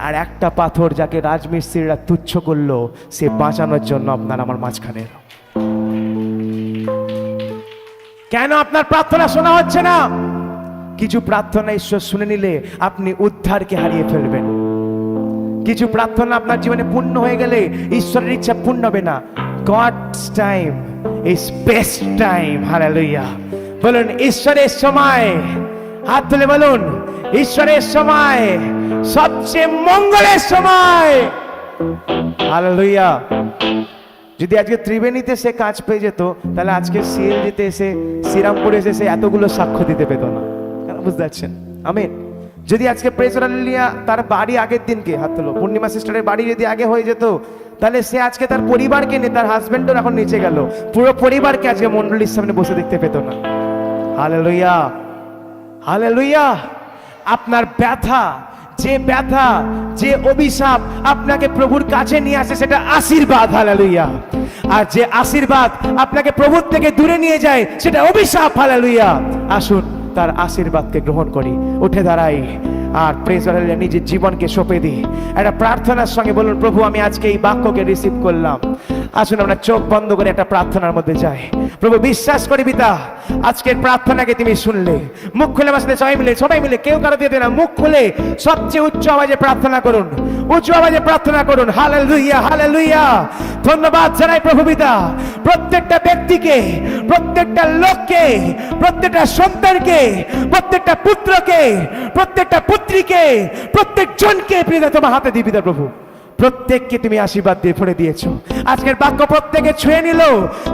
আর একটা পাথর যাকে রাজমিস্ত্রিরা তুচ্ছ করলো, সে বাঁচানোর জন্য আপনার আমার মাঝখানে। কেন আপনার প্রার্থনা শোনা হচ্ছে না? কিছু প্রার্থনা ঈশ্বর শুনে নিলে আপনি উদ্ধারকে হারিয়ে ফেলবেন। কিছু প্রার্থনা আপনার জীবনে পূর্ণ হয়ে গেলে ঈশ্বরের ইচ্ছা পূর্ণ হবে না। God's time is best time. Hallelujah. বলুন ঈশ্বরের সময়, হাত তুলে বলুন ঈশ্বরের সময় সবচেয়ে মঙ্গলের সময়। হালেলুয়া। যদি আজকে ত্রিবেণীতে সে কাজ পেয়ে যেত, তাহলে আজকে সিএলজিতে এসে, শ্রীরামপুরে এসে সে এতগুলো সাক্ষ্য দিতে পেত না। কেন? বুঝতে পারছেন? আমিন। যদি আজকে প্রেজ হালেলুয়া তার বাড়ি আগের দিনকে, হাত তোলো, পূর্ণিমা সিস্টারের বাড়ি যদি আগে হয়ে যেত, তাহলে সে আজকে তার পরিবারকে নিয়ে, তার হাজবেন্ডও এখন নিচে গেল, পুরো পরিবারকে আজকে মণ্ডলীর সামনে বসে দেখতে পেত না। হালেলুয়া। হালেলুয়া। আপনার ব্যথা, যে ব্যথা, যে অভিশাপ আপনাকে প্রভুর কাছে নিয়ে আসে, সেটা আশীর্বাদ। হালেলুয়া। আর যে আশীর্বাদ আপনাকে প্রভুর থেকে দূরে নিয়ে যায়, সেটা অভিশাপ। হালেলুয়া। আসুন তার আশীর্বাদকে গ্রহণ করি। উঠে দাঁড়াই আর প্রেজ হালেলুয়া নিজের জীবনকে সঁপে দিই। একটা প্রার্থনার সঙ্গে বলুন, প্রভু আমি আজকে এই বাক্যকে রিসিভ করলাম। আসুন আমরা চোখ বন্ধ করে একটা প্রার্থনার মধ্যে যাই। প্রভু বিশ্বাস করি পিতা, আজকের প্রার্থনাকে তুমি শুনলে। মুখ খুলে আমার সাথে সবাই মিলে কেউ কারো দিয়ে না, মুখ খুলে সবচেয়ে উচ্চ আওয়াজে প্রার্থনা করুন, উচ্চ আওয়াজে প্রার্থনা করুন। Hallelujah, hallelujah. ধন্যবাদ জানাই প্রভু পিতা, প্রত্যেকটা ব্যক্তিকে, প্রত্যেকটা লোককে, প্রত্যেকটা সন্তানকে, প্রত্যেকটা পুত্রকে, প্রত্যেকটা পুত্রীকে, প্রত্যেকজনকে পিতা তোমার হাতে দিই পিতা প্রভু। প্রত্যেককে তুমি আশীর্বাদ দিয়ে ভরে দিয়েছো। আজকের বাক্য প্রত্যেকে ছুঁয়ে নিল।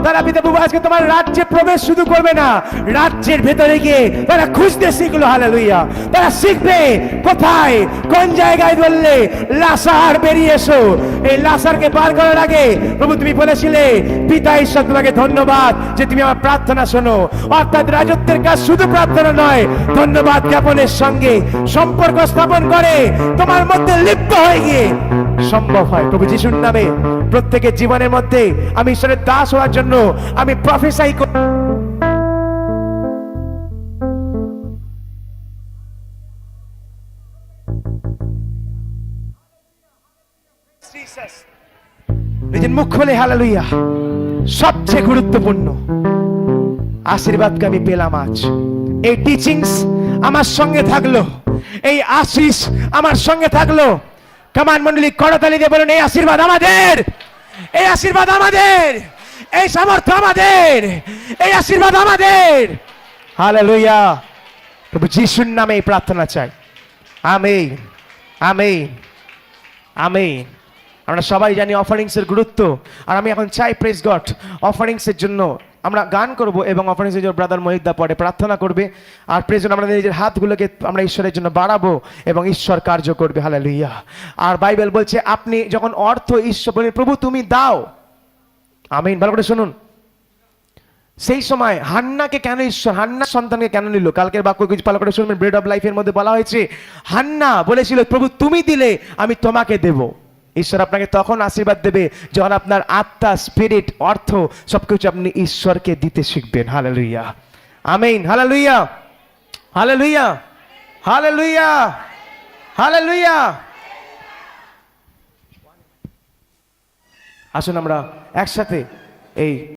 তারা পিতা প্রভু আজকে তোমার রাজ্যে প্রবেশ শুধু করবে না, রাজ্যের ভেতরে গিয়ে তারা খুঁজতে শিখলো। হালেলুয়া। তারা শিখবে কোথায় কোন জায়গায় বললে লাসার বেরিয়ে এসো। এই লাসারকে পার করার আগে প্রভু তুমি বলেছিলে, পিতা ঈশ্বর তোমাকে ধন্যবাদ যে তুমি আমার প্রার্থনা শোনো। অর্থাৎ রাজত্বের কাজ শুধু প্রার্থনা নয়, ধন্যবাদ জ্ঞাপনের সঙ্গে সম্পর্ক স্থাপন করে তোমার মধ্যে লিপ্ত হয়ে গিয়ে সম্ভব হয়। প্রভু যিশুর নামে প্রত্যেকের জীবনের মধ্যে আমি ঈশ্বরের দাস হওয়ার জন্য আমি প্রফেসাই করি। নিজের মুখ খুলে হালেলুয়া। সবচেয়ে গুরুত্বপূর্ণ আশীর্বাদকে আমি পেলাম আজ। এই টিচিংস আমার সঙ্গে থাকলো, এই আশিস আমার সঙ্গে থাকলো। কামান মন্ডলী করতালি দিয়ে বলুন, এই আশীর্বাদ আমাদের, এই আশীর্বাদ আমাদের, এই সামর্থ্য আমাদের, এই আশীর্বাদ আমাদের। হালেলুয়া। প্রভু যিশুর নামে এই প্রার্থনা চাই। Amen, amen, amen. আমরা সবাই জানি অফারিংসের গুরুত্ব, আর আমি এখন চাই প্রেজ গড অফারিংসের জন্য আমরা গান করব এবং অফারিংসের জন্য ব্রাদার মহিদ্দা পরে প্রার্থনা করবে। আর প্রেজ জন্য আমাদের নিজের হাতগুলোকে আমরা ঈশ্বরের জন্য বাড়াবো এবং ঈশ্বর কার্য করবে। হালেলুয়া। আর বাইবেল বলছে আপনি যখন অর্থ ঈশ্বর বলেন, প্রভু তুমি দাও। আমিন। ভালো করে শুনুন। সেই সময় হান্নাকে কেন ঈশ্বর হান্নার সন্তানকে কেন নিল? কালকের বাক্য কিছু ভালো করে শুনবেন। ব্রেড অফ লাইফের মধ্যে বলা হয়েছে, হান্না বলেছিল, প্রভু তুমি দিলে আমি তোমাকে দেব। ঈশ্বর আপনাকে তখন আশীর্বাদ দেবে যখন আপনার আত্মা, স্পিরিট, অর্থ সবকিছু আপনি ঈশ্বরকে দিতে শিখবেন। Hallelujah. Amen. Hallelujah, hallelujah, hallelujah, hallelujah. আসুন আমরা একসাথে এই